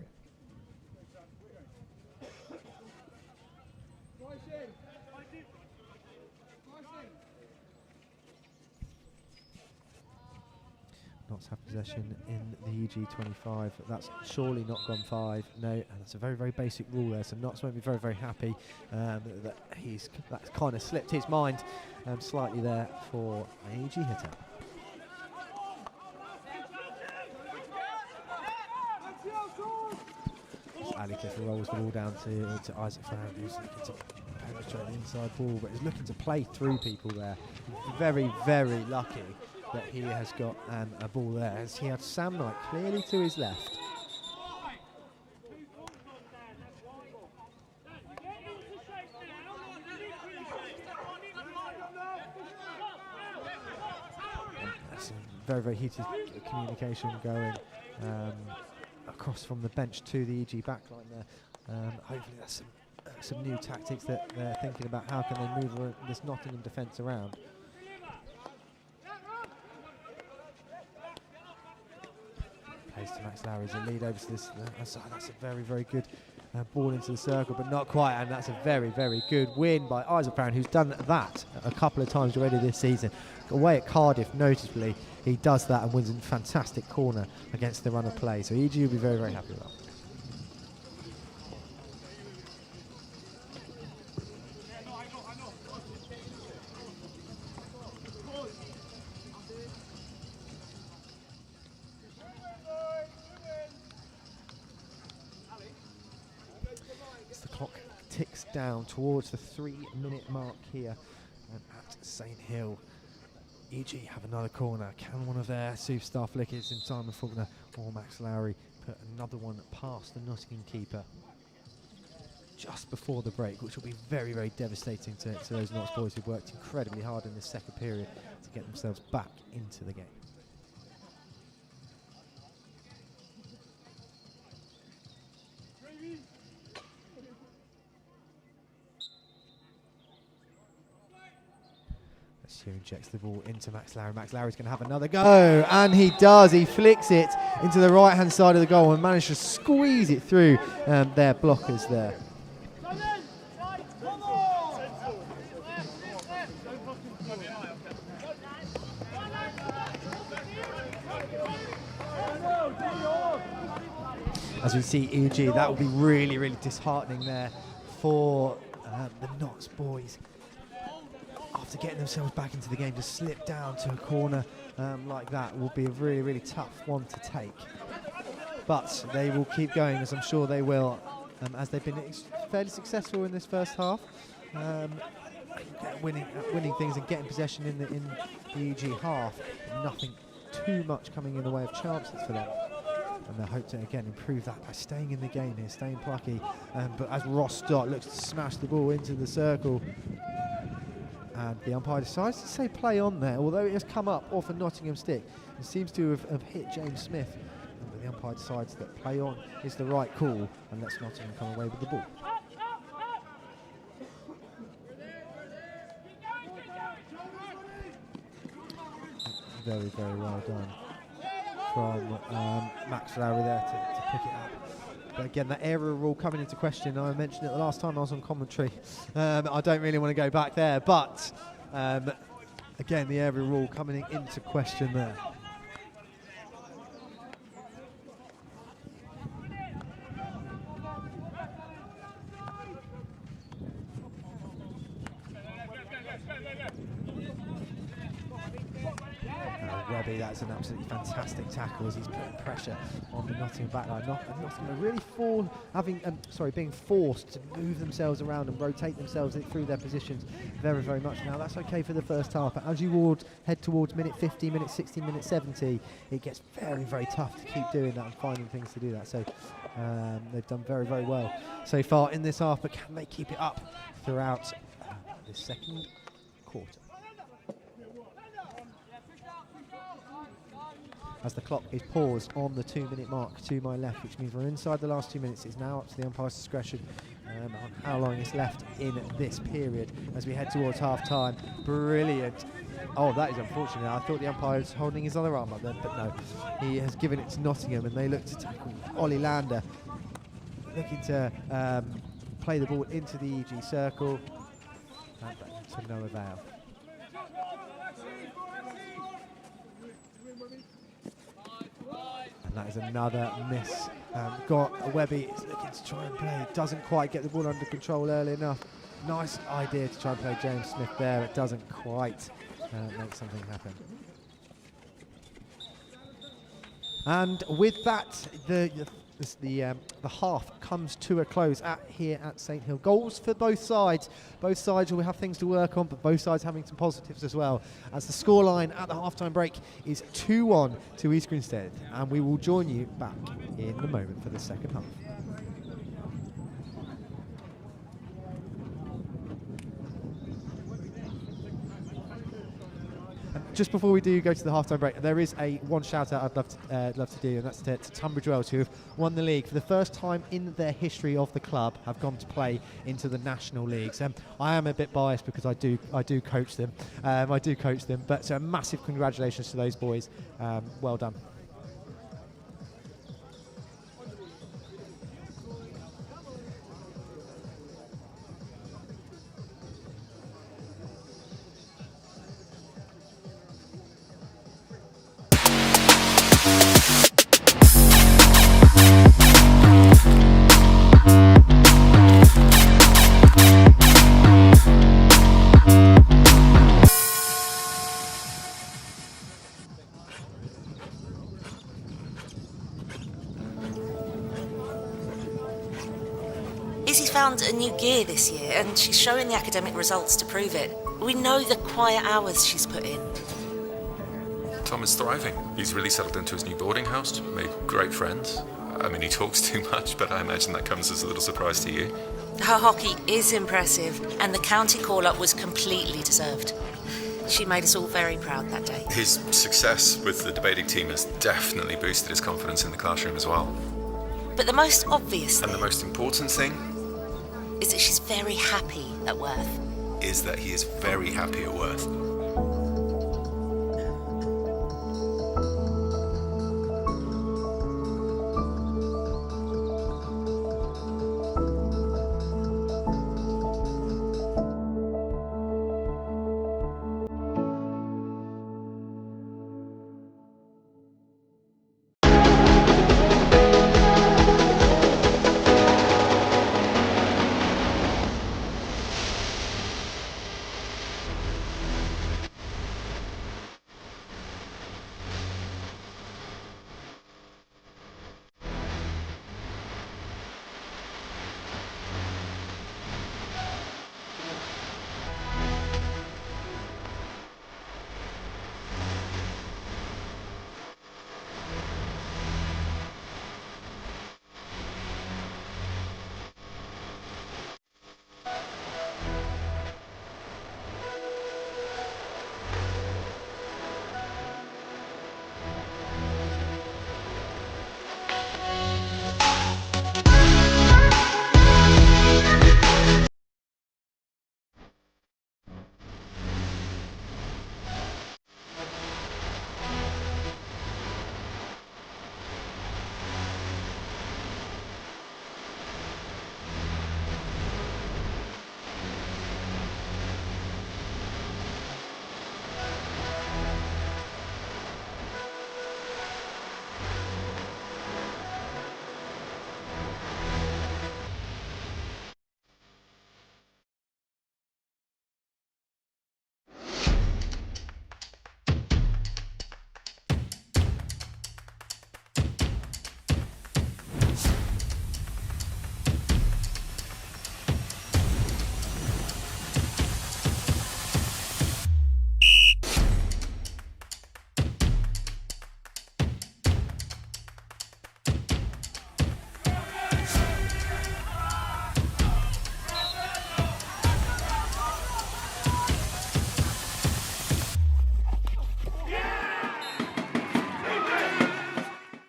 Notts have possession in the EG 25. That's surely not gone 5. No, and that's a very, very basic rule there. So Notts won't be very, very happy that's kind of slipped his mind slightly there for an EG hitter. Ali Cliff rolls the ball down to Isaac Farrell, who's looking to penetrate the inside ball, but is looking to play through people there. Very, very lucky that he has got a ball there, as he had Sam Knight clearly to his left. That's very, very heated communication going across from the bench to the EG backline there. Hopefully that's some new tactics that they're thinking about. How can they move this Nottingham defence around? Plays to Max Lowry as a lead over to this. That's a very, very good ball into the circle, but not quite. And that's a very, very good win by Isaac Brown, who's done that a couple of times already this season. Away at Cardiff, noticeably, he does that and wins a fantastic corner against the run of play. So EG will be very, very happy with that. down towards the 3-minute mark here at St Hill. EG have another corner. Can one of their superstar flickers in Simon Faulkner or Max Lowry put another one past the Nottingham keeper just before the break, which will be very, very devastating to those Notts boys who've worked incredibly hard in this second period to get themselves back into the game. Sheeran checks the ball into Max Lowry. Max Lowry's going to have another go, and he does. He flicks it into the right-hand side of the goal and managed to squeeze it through their blockers there. As we see EG, that will be really, really disheartening there for the Notts boys. After getting themselves back into the game, to slip down to a corner like that will be a really, really tough one to take. But they will keep going, as I'm sure they will, as they've been fairly successful in this first half, winning things and getting possession in the EG half. Nothing too much coming in the way of chances for them. And they hope to again improve that by staying in the game here, staying plucky. But as Ross Stott looks to smash the ball into the circle, and the umpire decides to say play on there, although it has come up off a Nottingham stick. It seems to have hit James Smith, but the umpire decides that play on is the right call and lets Nottingham come away with the ball. Very, very well done from Max Lowry there to pick it up. But again, that area rule coming into question. I mentioned it the last time I was on commentary. I don't really want to go back there, but again, the area rule coming into question there. Webby, that's an absolutely fantastic tackle as he's putting pressure on the Nottingham backline. Nottingham are really being forced to move themselves around and rotate themselves through their positions very, very much. Now that's okay for the first half, but as you head towards minute 50, minute 60, minute 70, it gets very, very tough to keep doing that and finding things to do that. So they've done very, very well so far in this half, but can they keep it up throughout the second quarter? As the clock is paused on the 2-minute mark to my left, which means we're inside the last 2 minutes. It's now up to the umpire's discretion on how long is left in this period as we head towards half-time. Brilliant. Oh, that is unfortunate. I thought the umpire was holding his other arm up there, but no. He has given it to Nottingham, and they look to tackle Ollie Lander, looking to play the ball into the EG circle, but to no avail. And that is another miss. Got Webby is looking to try and play. Doesn't quite get the ball under control early enough. Nice idea to try and play James Smith there. It doesn't quite make something happen. And with that, the half comes to a close here at St Hill. Goals for both sides. Both sides will have things to work on, but both sides having some positives as well. As the scoreline at the half-time break is 2-1 to East Grinstead, and we will join you back in a moment for the second half. Just before we do go to the half-time break, there is one shout-out I'd love to do, and that's to Tunbridge Wells, who have won the league for the first time in their history of the club, have gone to play into the National Leagues. I am a bit biased because I do coach them. But massive congratulations to those boys. Well done. found a new gear this year, and she's showing the academic results to prove it. We know the quiet hours she's put in. Tom is thriving. He's really settled into his new boarding house, made great friends. I mean, he talks too much, but I imagine that comes as a little surprise to you. Her hockey is impressive, and the county call-up was completely deserved. She made us all very proud that day. His success with the debating team has definitely boosted his confidence in the classroom as well. But the most obvious And thing the most important thing is that she's very happy at Worth. is that he is very happy at Worth.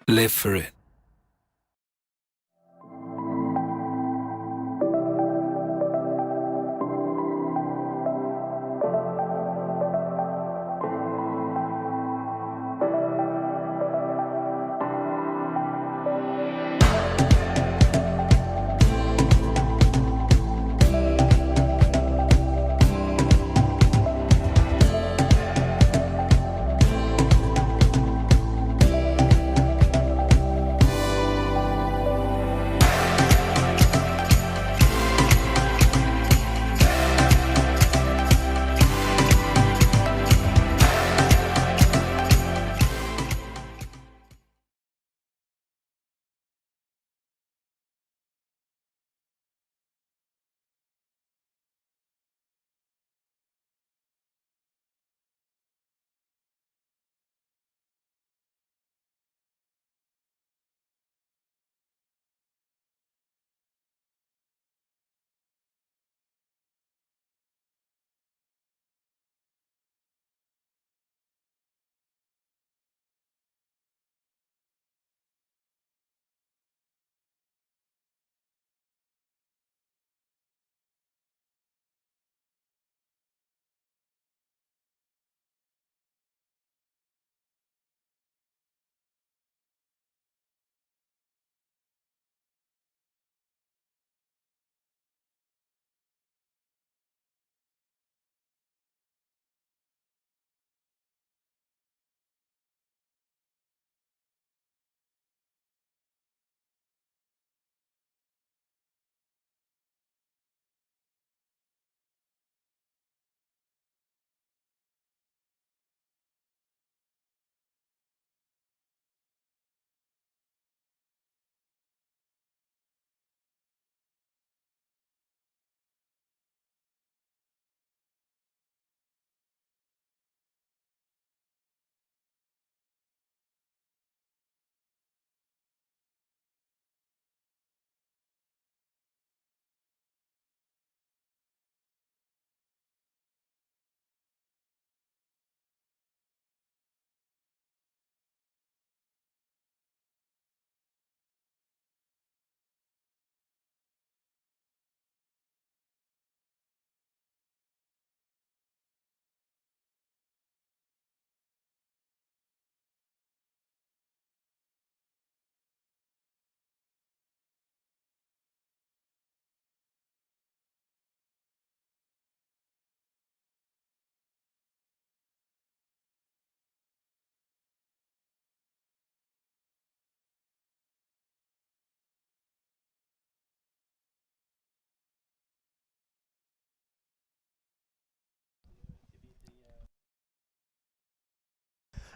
Live for it.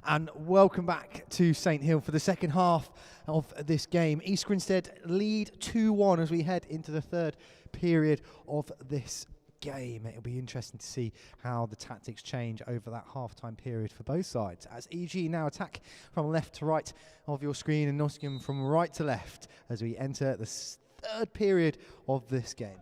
And welcome back to St Hill for the second half of this game. East Grinstead lead 2-1 as we head into the third period of this game. It'll be interesting to see how the tactics change over that half-time period for both sides, as EG now attack from left to right of your screen and Nottingham from right to left as we enter the third period of this game.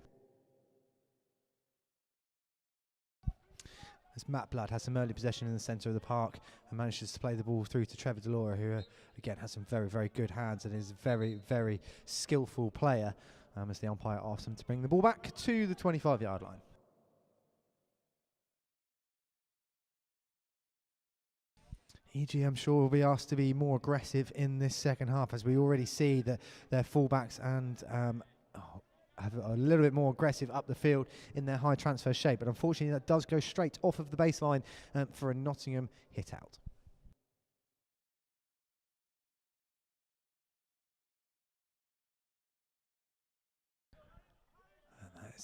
As Matt Blood has some early possession in the centre of the park and manages to play the ball through to Trevor Delora, who again has some very, very good hands and is a very, very skillful player, as the umpire asks him to bring the ball back to the 25-yard line. EG, I'm sure, will be asked to be more aggressive in this second half, as we already see that their fullbacks and have a little bit more aggressive up the field in their high transfer shape, but unfortunately that does go straight off of the baseline for a Nottingham hit out.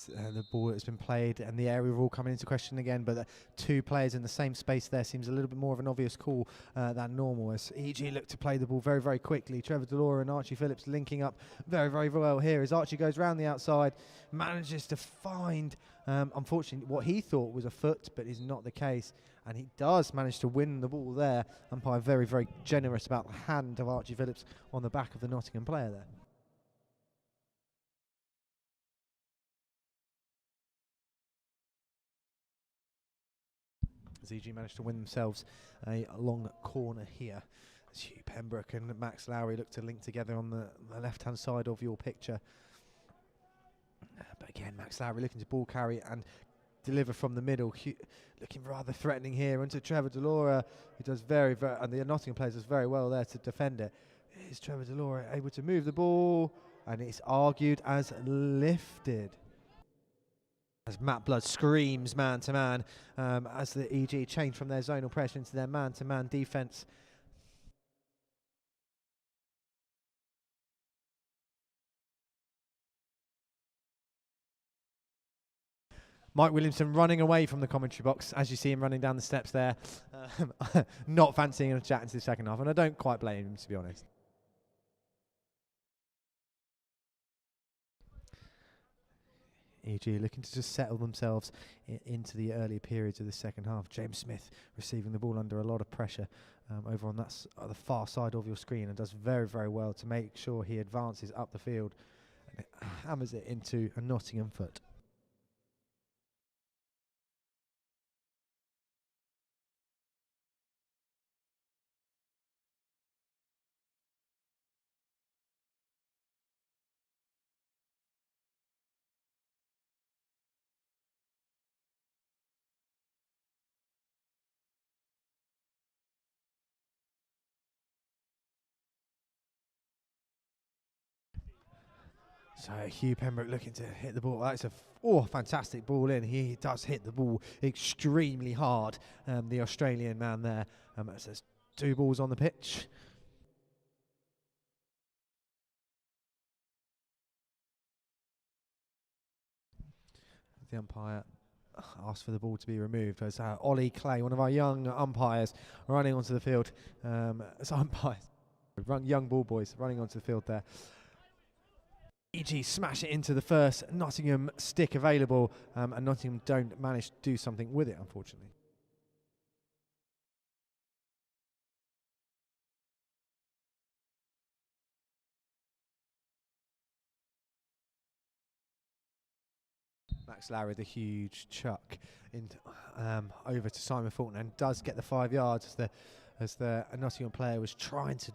The ball that's been played and the area all coming into question again, but the two players in the same space there seems a little bit more of an obvious call than normal, as EG look to play the ball very, very quickly. Trevor Delora and Archie Phillips linking up very, very well here as Archie goes round the outside, manages to find unfortunately what he thought was a foot, but is not the case, and he does manage to win the ball there. Umpire very, very generous about the hand of Archie Phillips on the back of the Nottingham player there. EG managed to win themselves a long corner here, as Hugh Pembroke and Max Lowry look to link together on the left-hand side of your picture. But again, Max Lowry looking to ball carry and deliver from the middle. Hugh looking rather threatening here into Trevor Delora, who does very, very, and the Nottingham players does very well there to defend it. Is Trevor Delora able to move the ball? And it's argued as lifted. As Matt Blood screams man-to-man as the EG change from their zonal pressure into their man-to-man defence. Mike Williamson running away from the commentary box as you see him running down the steps there. Not fancying a chat into the second half, and I don't quite blame him, to be honest. EG looking to just settle themselves into the early periods of the second half. James Smith receiving the ball under a lot of pressure over on the far side of your screen, and does very, very well to make sure he advances up the field and hammers it into a Nottingham foot. So Hugh Pembroke looking to hit the ball. That's a fantastic ball in. He does hit the ball extremely hard. The Australian man there. It says 2 balls on the pitch. The umpire asked for the ball to be removed. As Ollie Clay, one of our young umpires, running onto the field. Young ball boys running onto the field there. EG smash it into the first Nottingham stick available, and Nottingham don't manage to do something with it, unfortunately. Max Lowry, the huge chuck over to Simon Fulton, and does get the 5 yards as the Nottingham player was trying to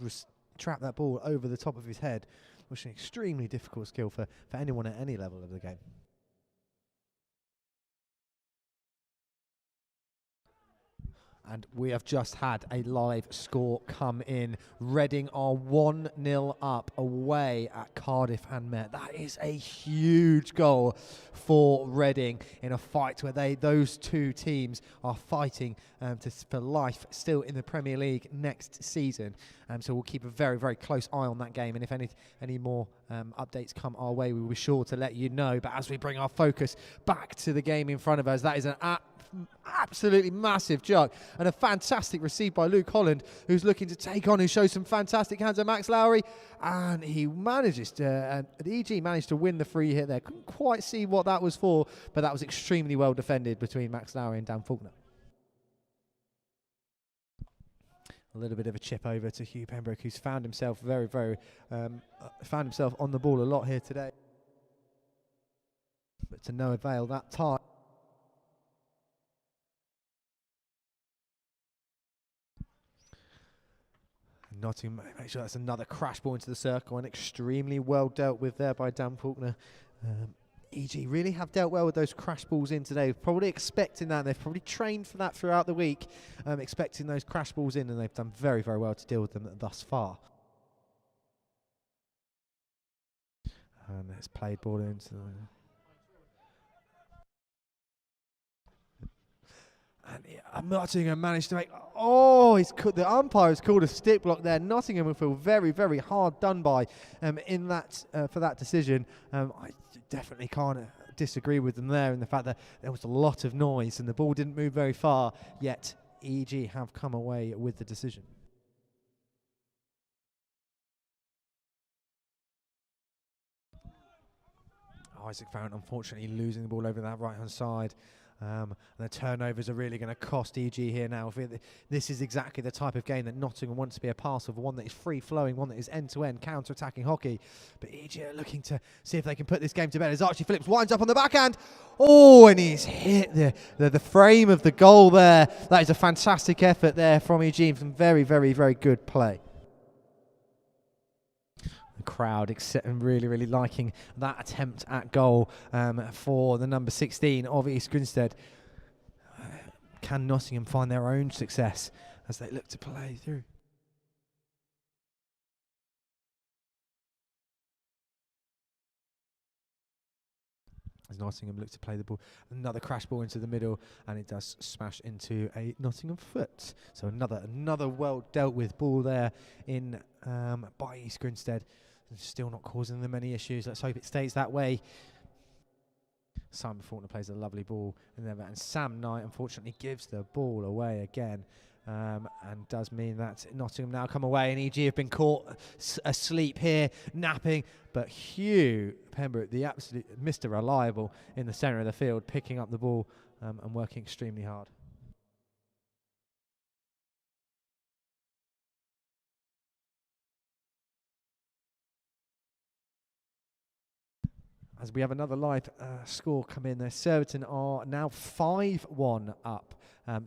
trap that ball over the top of his head, which is an extremely difficult skill for anyone at any level of the game. And we have just had a live score come in. Reading are 1-0 up away at Cardiff and Met. That is a huge goal for Reading in a fight where those two teams are fighting for life still in the Premier League next season. So we'll keep a very, very close eye on that game. And if any more updates come our way, we will be sure to let you know. But as we bring our focus back to the game in front of us, that is an absolutely massive juck, and a fantastic receive by Luke Holland, who's looking to take on, who shows some fantastic hands at Max Lowry, and he manages to, EG managed to win the free hit there. Couldn't quite see what that was for, but that was extremely well defended between Max Lowry and Dan Faulkner. A little bit of a chip over to Hugh Pembroke, who's found himself found himself on the ball a lot here today, but to no avail that time. Nottingham, make sure that's another crash ball into the circle, and extremely well dealt with there by Dan Faulkner. EG really have dealt well with those crash balls in today, probably expecting that. They've probably trained for that throughout the week, expecting those crash balls in, and they've done very, very well to deal with them thus far. And it's played ball into the... And Nottingham managed to make... Oh, the umpire has called a stick block there. Nottingham will feel very, very hard done by in that for that decision. I definitely can't disagree with them there in the fact that there was a lot of noise and the ball didn't move very far, yet EG have come away with the decision. Isaac Farrant unfortunately losing the ball over that right-hand side. And the turnovers are really going to cost EG here now. This is exactly the type of game that Nottingham wants to be a part of, one that is free-flowing, one that is end-to-end counter-attacking hockey. But EG are looking to see if they can put this game to bed as Archie Phillips winds up on the backhand. Oh, and he's hit the frame of the goal there. That is a fantastic effort there from EG. Some very, very, very good play. Crowd really, really liking that attempt at goal for the number 16 of East Grinstead. Can Nottingham find their own success as they look to play through? As Nottingham look to play the ball, another crash ball into the middle, and it does smash into a Nottingham foot. So another well dealt with ball there in by East Grinstead. Still not causing them any issues. Let's hope it stays that way. Simon Faulkner plays a lovely ball in there, and Sam Knight unfortunately gives the ball away again, and does mean that Nottingham now come away, and EG have been caught asleep here, napping. But Hugh Pembroke, the absolute Mr. Reliable in the centre of the field, picking up the ball and working extremely hard. As we have another live score come in there, Surbiton are now 5-1 up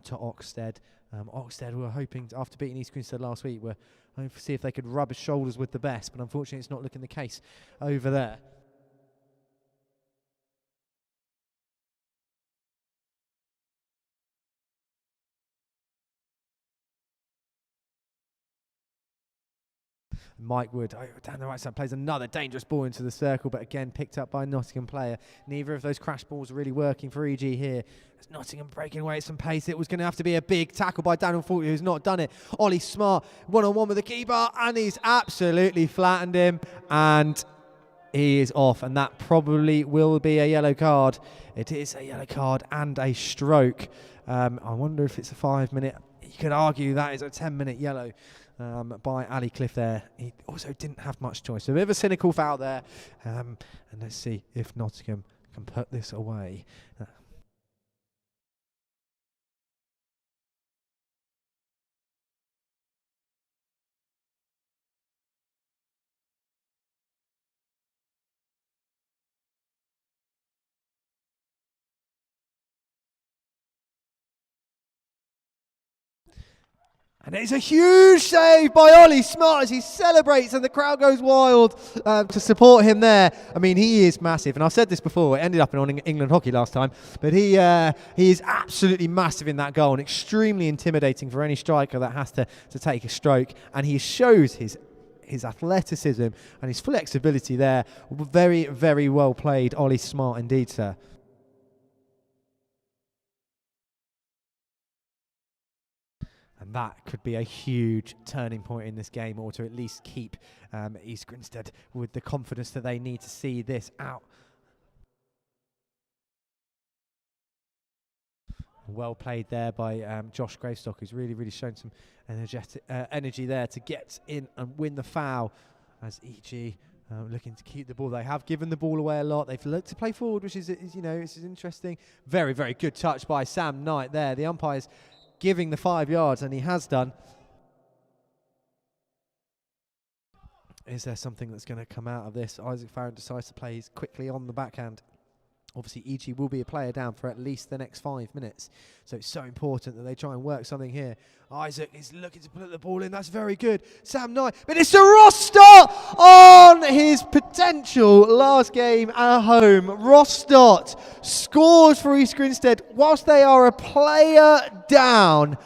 to Oxted. Oxted were hoping, after beating East Grinstead last week, were hoping to see if they could rub shoulders with the best, but unfortunately it's not looking the case over there. Mike Wood down the right side plays another dangerous ball into the circle, but again picked up by a Nottingham player. Neither of those crash balls are really working for EG here. As Nottingham breaking away at some pace, it was going to have to be a big tackle by Daniel Faulkner, who's not done it. Ollie Smart one-on-one with the keeper, and he's absolutely flattened him, and he is off, and that probably will be a yellow card. It is a yellow card and a stroke. I wonder if it's a 5-minute. You could argue that is a 10-minute yellow. By Ali Cliff there. He also didn't have much choice. So a bit of a cynical foul there. And let's see if Nottingham can put this away. And it's a huge save by Ollie Smart as he celebrates, and the crowd goes wild to support him there. I mean, he is massive, and I've said this before. It ended up in England Hockey last time, but he is absolutely massive in that goal, and extremely intimidating for any striker that has to take a stroke. And he shows his athleticism and his flexibility there. Very, very well played, Ollie Smart indeed, sir. And that could be a huge turning point in this game, or to at least keep East Grinstead with the confidence that they need to see this out. Well played there by Josh Gravestock, who's really shown some energy there to get in and win the foul, as EG looking to keep the ball. They have given the ball away a lot. They've looked to play forward, which is this is interesting. Very good touch by Sam Knight there. The umpire's giving the 5 yards, and he has done. Is there something that's going to come out of this? Isaac Farron decides to play quickly on the backhand. Obviously, EG will be a player down for at least the next 5 minutes. So it's so important that they try and work something here. Isaac is looking to put the ball in. That's very good. Sam Knight. But it's a Rostott on his potential last game at home. Rostott scores for East Grinstead whilst they are a player down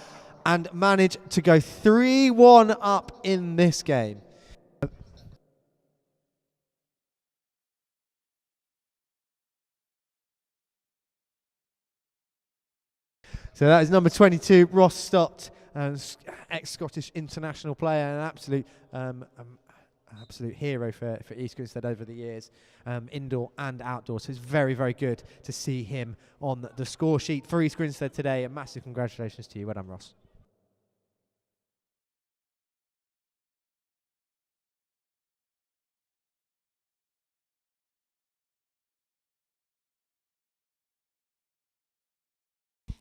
and manage to go 3-1 up in this game. So that is number 22, Ross Stott, ex-Scottish international player, an absolute hero for East Grinstead over the years, indoor and outdoor. So it's very good to see him on the score sheet for East Grinstead today. A massive congratulations to you. Well done, Ross.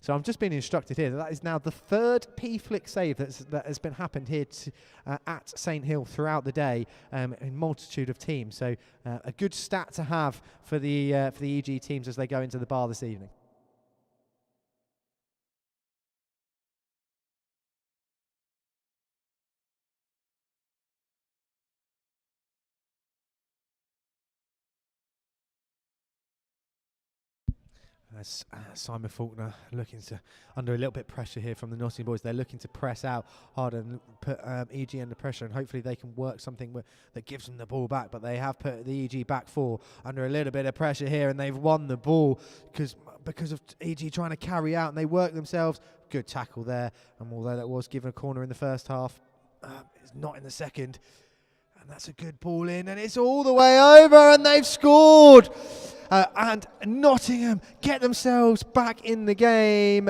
So I'm just being instructed here that is now the third P-flick save that has been happened here at St Hill throughout the day in multitude of teams. So a good stat to have for the EG teams as they go into the bar this evening. As Simon Faulkner looking to, under a little bit of pressure here from the Nottingham boys, they're looking to press out hard and put EG under pressure, and hopefully they can work something that gives them the ball back. But they have put the EG back four under a little bit of pressure here, and they've won the ball because of EG trying to carry out, and they work themselves. Good tackle there, and although that was given a corner in the first half, it's not in the second. And that's a good ball in, and it's all the way over, and they've scored. And Nottingham get themselves back in the game.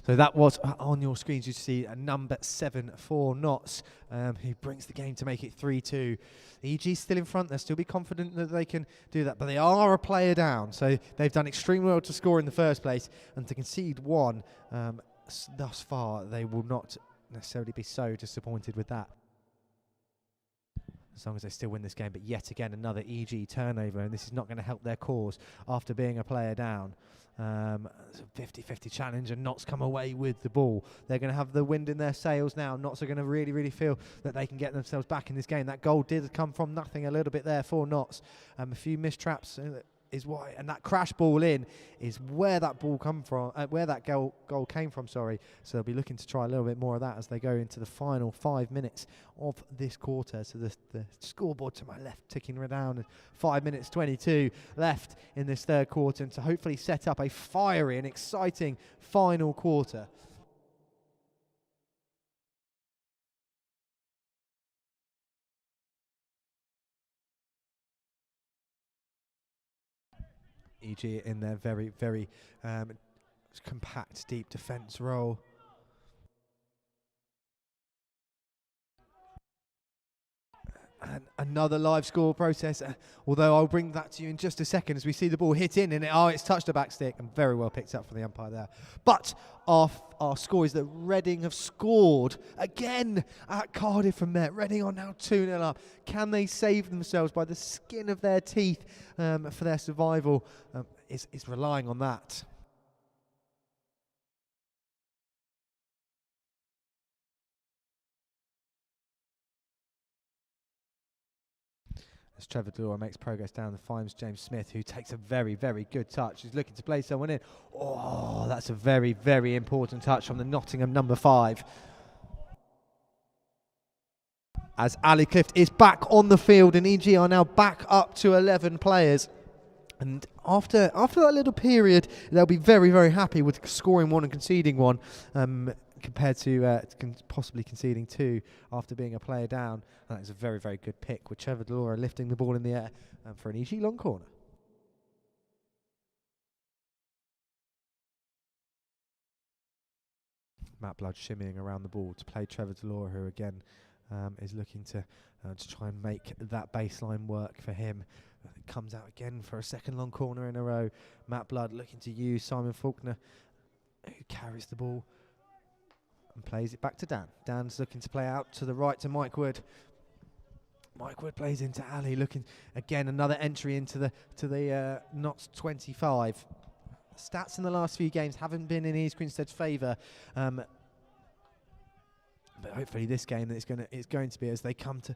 So that was on your screens. You see a number 7 for Notts, who brings the game to make it 3-2. EG still in front. They'll still be confident that they can do that, but they are a player down. So they've done extremely well to score in the first place, and to concede one thus far, they will not necessarily be so disappointed with that, as long as they still win this game. But yet again, another EG turnover, and this is not going to help their cause after being a player down. It's a 50-50 challenge, and Notts come away with the ball. They're going to have the wind in their sails now. Notts are going to really feel that they can get themselves back in this game. That goal did come from nothing a little bit there for Notts. A few missed traps is why, and that crash ball in is where that ball come from, where that goal came from. Sorry. So they'll be looking to try a little bit more of that as they go into the final 5 minutes of this quarter. So the scoreboard to my left ticking down. 5 minutes 22 left in this third quarter, and to hopefully set up a fiery and exciting final quarter. EG in their very compact, deep defence role. And another live score process, although I'll bring that to you in just a second as we see the ball hit in, and it's touched the back stick, and very well picked up from the umpire there. But our score is that Reading have scored again at Cardiff from there. Reading are now 2-0 up. Can they save themselves by the skin of their teeth for their survival? Is relying on that. As Trevor Delora makes progress down the finds James Smith, who takes a very good touch. He's looking to play someone in. Oh, that's a very important touch from the Nottingham number 5. As Ali Clift is back on the field, and EG are now back up to 11 players. And after that little period, they'll be very happy with scoring one and conceding one. compared to possibly conceding 2 after being a player down. And that is a very, very good pick with Trevor Delora lifting the ball in the air for an EG long corner. Matt Blood shimmying around the ball to play Trevor Delora, who again is looking to try and make that baseline work for him. It comes out again for a second long corner in a row. Matt Blood looking to use Simon Faulkner, who carries the ball and plays it back to Dan. Dan's looking to play out to the right to Mike Wood. Mike Wood plays into Ali, looking again another entry into the Notts 25. Stats in the last few games haven't been in East Grinstead's favour, but hopefully this game it's going to be, as they come to.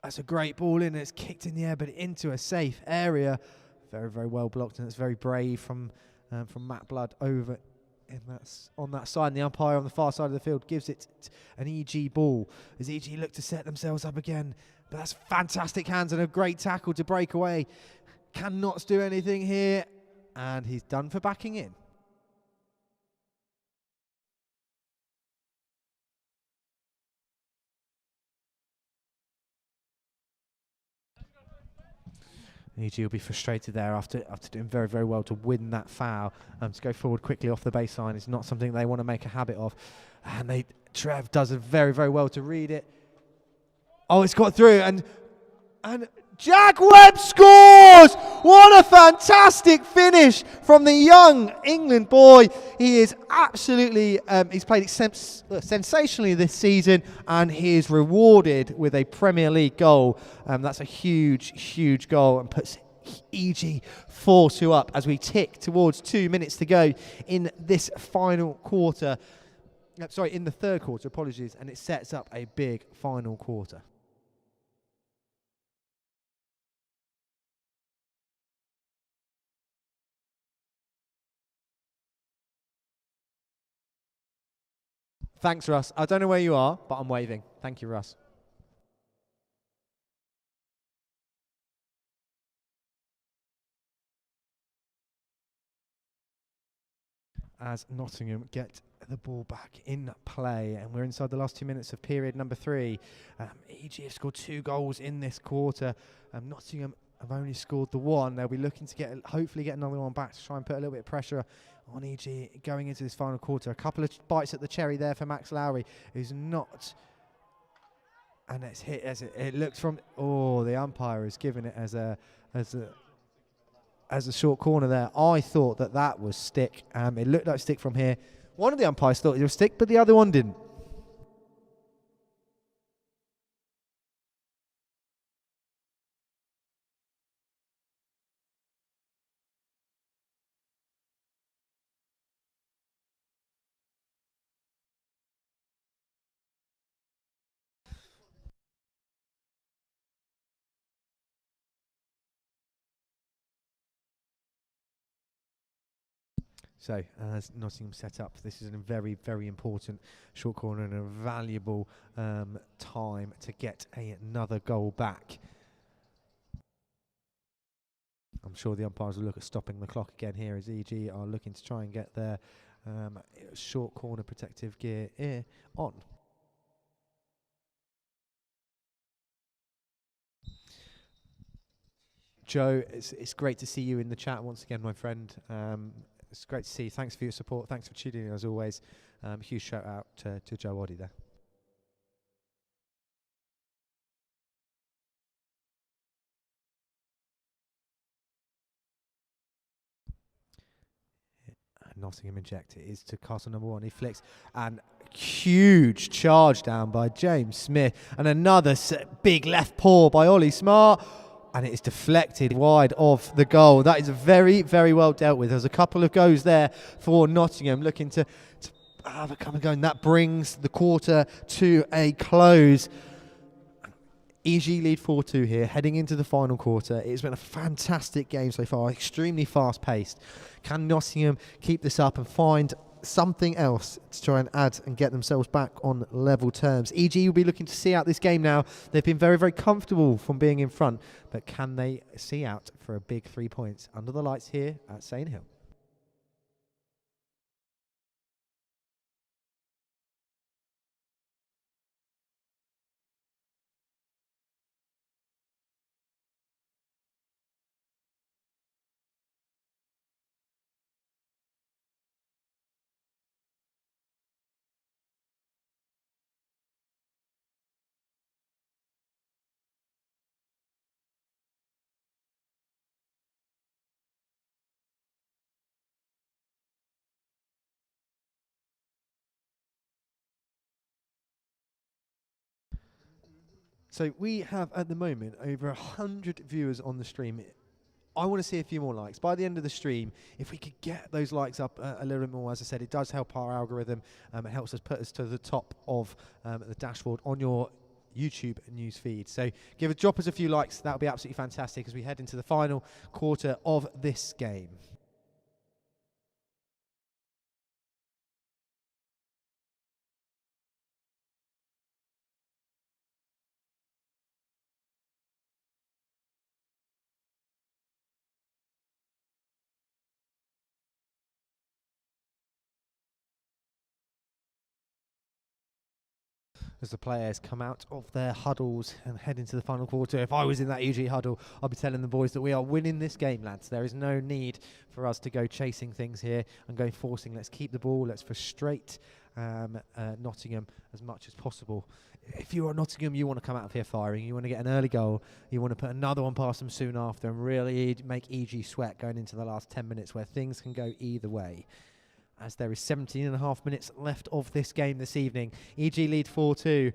That's a great ball in. It's kicked in the air, but into a safe area. Very, very well blocked, and it's very brave from Matt Blood over on that side. And the umpire on the far side of the field gives it an EG ball as EG look to set themselves up again. But that's fantastic hands and a great tackle to break away. Can Notts do anything here? And he's done for backing in. EG will be frustrated there after doing very, very well to win that foul. To go forward quickly off the baseline is not something they want to make a habit of. And Trev does it very, very well to read it. Oh, it's got through, and Jack Webb scores! What a fantastic finish from the young England boy. He is absolutely, he's played it sensationally this season, and he is rewarded with a Premier League goal. That's a huge, huge goal, and puts EG 4-2 up as we tick towards 2 minutes to go in this final quarter. Sorry, in the third quarter, apologies, and it sets up a big final quarter. Thanks, Russ. I don't know where you are, but I'm waving. Thank you, Russ. As Nottingham get the ball back in play, and we're inside the last 2 minutes of period number 3. EG have scored 2 goals in this quarter. Nottingham have only scored the 1. They'll be looking to hopefully get another one back to try and put a little bit of pressure on EG going into this final quarter. A couple of bites at the cherry there for Max Lowry, who's not, and it's hit as it looks from. Oh, the umpire has given it as a short corner there. I thought that was stick. It looked like stick from here. One of the umpires thought it was stick, but the other one didn't. So as Nottingham set up, this is a very, very important short corner and a valuable time to get another goal back. I'm sure the umpires will look at stopping the clock again here as EG are looking to try and get their short corner protective gear on. Joe, it's great to see you in the chat once again, my friend. It's great to see you. Thanks for your support. Thanks for tuning in as always. Huge shout out to Joe Oddie there. Nottingham inject. It is to castle number 1. He flicks, and huge charge down by James Smith, and another big left paw by Ollie Smart. And it is deflected wide of the goal. That is very, very well dealt with. There's a couple of goes there for Nottingham looking to have a come and go. And that brings the quarter to a close. EG lead 4-2 here, heading into the final quarter. It's been a fantastic game so far, extremely fast-paced. Can Nottingham keep this up and find something else to try and add and get themselves back on level terms? EG will be looking to see out this game now. They've been very, very comfortable from being in front, but can they see out for a big 3 points under the lights here at Saint Hill? So we have at the moment over 100 viewers on the stream. I want to see a few more likes. By the end of the stream, if we could get those likes up a little bit more, as I said, it does help our algorithm. It helps us put us to the top of the dashboard on your YouTube news feed. So drop us a few likes. That would be absolutely fantastic as we head into the final quarter of this game. As the players come out of their huddles and head into the final quarter. If I was in that EG huddle, I'd be telling the boys that we are winning this game, lads. There is no need for us to go chasing things here and go forcing. Let's keep the ball. Let's frustrate Nottingham as much as possible. If you are Nottingham, you want to come out of here firing. You want to get an early goal. You want to put another one past them soon after and really make EG sweat going into the last 10 minutes where things can go either way. As there is 17.5 minutes left of this game this evening. EG lead 4-2.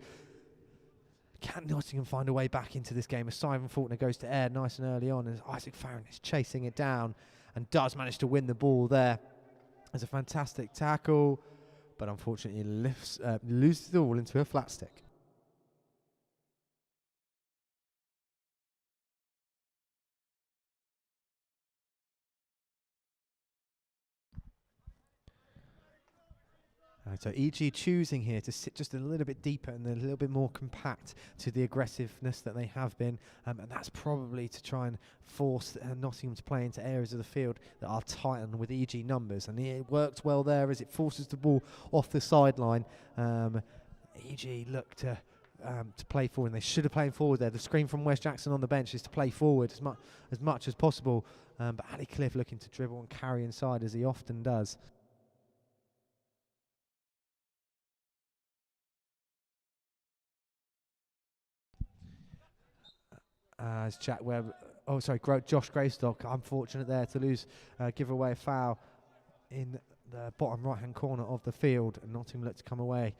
Can Nottingham find a way back into this game as Simon Faulkner goes to air nice and early on, as Isaac Farron is chasing it down and does manage to win the ball there. There's a fantastic tackle, but unfortunately loses the ball into a flat stick. So EG choosing here to sit just a little bit deeper and a little bit more compact to the aggressiveness that they have been, and that's probably to try and force Nottingham to play into areas of the field that are tightened with EG numbers, and it worked well there as it forces the ball off the sideline. EG look to play forward, and they should have played forward there. The screen from Wes Jackson on the bench is to play forward as much as possible, but Ali Cliff looking to dribble and carry inside as he often does. As Josh Gravestock, unfortunate there to give away a foul in the bottom right-hand corner of the field, and Nottingham look to come away.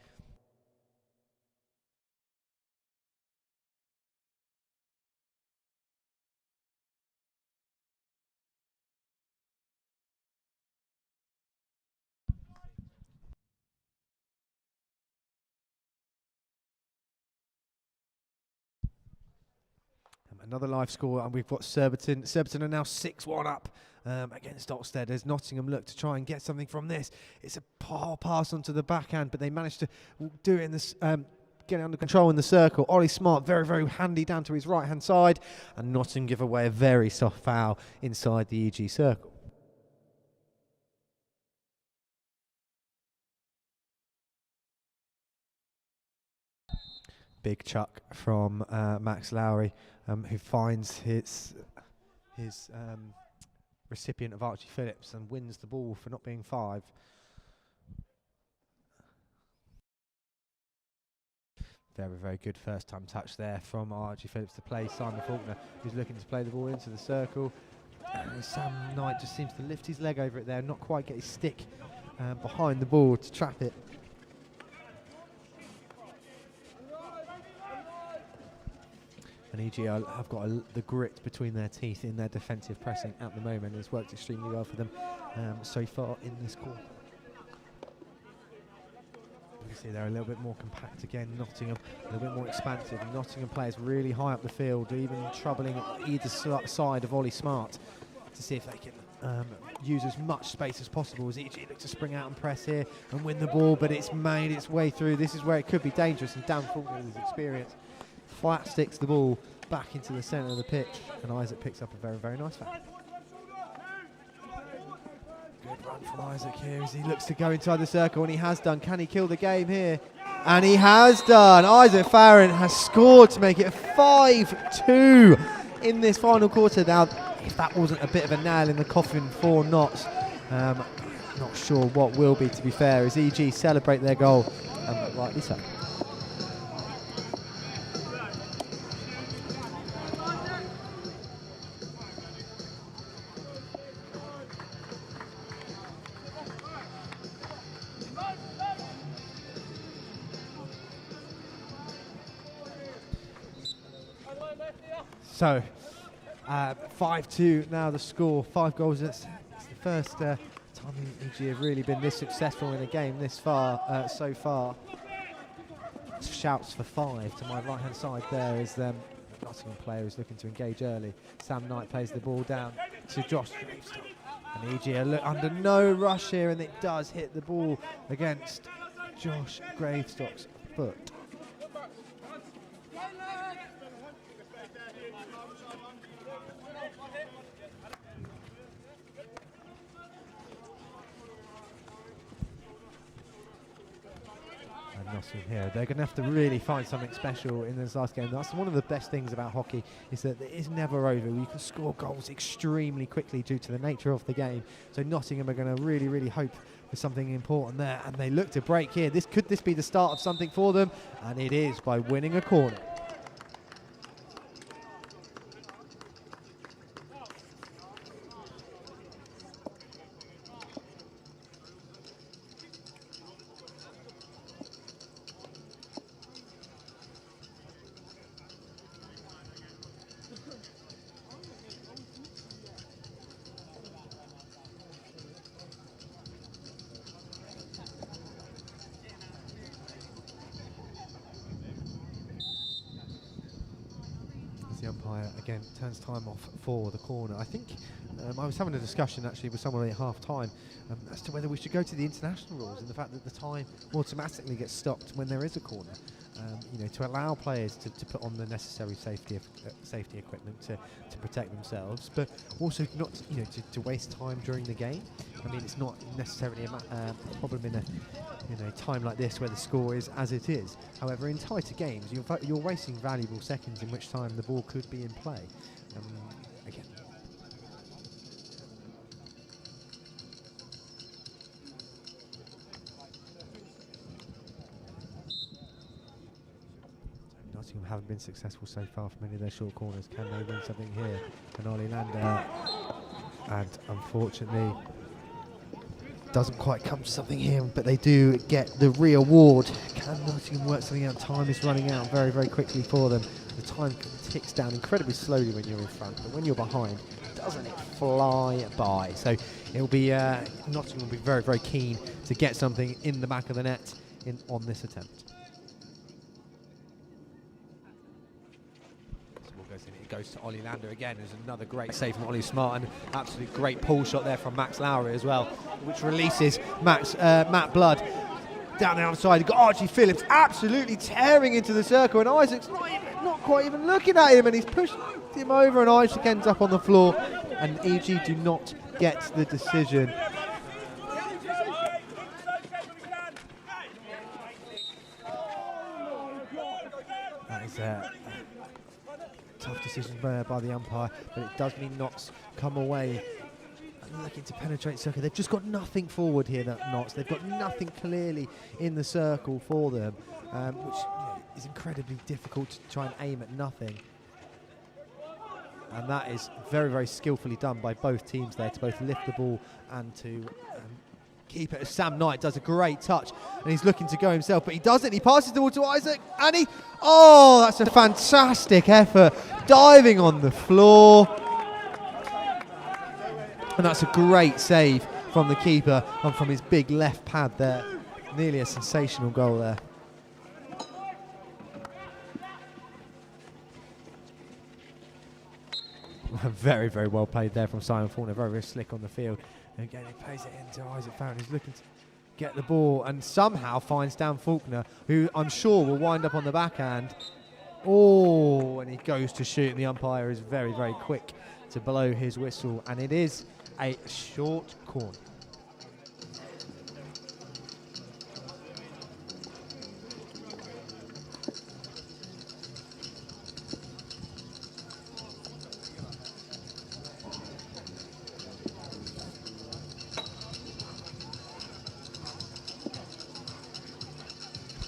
Another live score, and we've got Surbiton. Surbiton are now 6-1 up against Oxted as Nottingham look to try and get something from this. It's a pass onto the backhand, but they managed to do it in this, get it under control in the circle. Ollie Smart, very, very handy down to his right-hand side, and Nottingham give away a very soft foul inside the EG circle. Big chuck from Max Lowry, who finds his recipient of Archie Phillips and wins the ball for not being 5. Very, very good first time touch there from Archie Phillips to play Simon Faulkner, who's looking to play the ball into the circle. And Sam Knight just seems to lift his leg over it there and not quite get his stick behind the ball to trap it. And EG have got the grit between their teeth in their defensive pressing at the moment. It's worked extremely well for them so far in this quarter. You can see they're a little bit more compact again. Nottingham a little bit more expansive. Nottingham players really high up the field, even troubling either side of Ollie Smart to see if they can use as much space as possible as EG look to spring out and press here and win the ball, but it's made its way through. This is where it could be dangerous, and Dan Faulkner with his experience flat sticks the ball back into the centre of the pitch, and Isaac picks up a very, very nice foul. Good run from Isaac here as he looks to go inside the circle, and he has done. Can he kill the game here? And he has done. Isaac Farron has scored to make it 5-2 in this final quarter. Now, if that wasn't a bit of a nail in the coffin for Notts, not sure what will be, to be fair, as EG celebrate their goal, and rightly so. So 5-2 now the score, 5 goals. It's the first time EG have really been this successful in a game this far, so far. Shouts for 5 to my right hand side there is the Nottingham player who's looking to engage early. Sam Knight plays the ball down to Josh Gravestock. And EG are under no rush here, and it does hit the ball against Josh Gravestock's foot. Nottingham here, they're going to have to really find something special in this last game. That's one of the best things about hockey, is that it is never over. You can score goals extremely quickly due to the nature of the game. So Nottingham are going to really, really hope for something important there, and they look to break here. Could this be the start of something for them? And it is, by winning a corner. The umpire again turns time off for the corner. I think I was having a discussion actually with someone at half time as to whether we should go to the international rules and the fact that the time automatically gets stopped when there is a corner. To allow players to put on the necessary safety equipment to protect themselves, but also not to waste time during the game. I mean, it's not necessarily a problem in a time like this where the score is as it is. However, in tighter games, you're wasting valuable seconds in which time the ball could be in play. Again. Nottingham haven't been successful so far from any of their short corners. Can they win something here? And Ollie Lander, and unfortunately doesn't quite come to something here, but they do get the re-award. Can Nottingham work something out? Time is running out very, very quickly for them. The time ticks down incredibly slowly when you're in front, but when you're behind, doesn't it fly by? So it'll be Nottingham will be very, very keen to get something in the back of the net on this attempt. It goes to Ollie Lander again. There's another great save from Ollie Smart, and absolutely great pull shot there from Max Lowry as well, which releases Matt Blood down the outside. You've got Archie Phillips absolutely tearing into the circle, and Isaac's not quite even looking at him, and he's pushed him over, and Isaac ends up on the floor, and EG do not get the decision. That is tough decision by the umpire, but it does mean Notts come away looking to penetrate circle. They've just got nothing forward here, Notts. They've got nothing clearly in the circle for them, which is incredibly difficult to try and aim at nothing. And that is very, very skillfully done by both teams there, to both lift the ball and to keep it. Sam Knight does a great touch, and he's looking to go himself, but he doesn't. He passes the ball to Isaac, and that's a fantastic effort, diving on the floor. And that's a great save from the keeper and from his big left pad there. Nearly a sensational goal there. Very, very well played there from Simon Faulkner. Very, very slick on the field. And again, he plays it into Isaac Farron, who's looking to get the ball and somehow finds Dan Faulkner, who I'm sure will wind up on the backhand. And he goes to shoot, and the umpire is very, very quick to blow his whistle, and it is a short corner.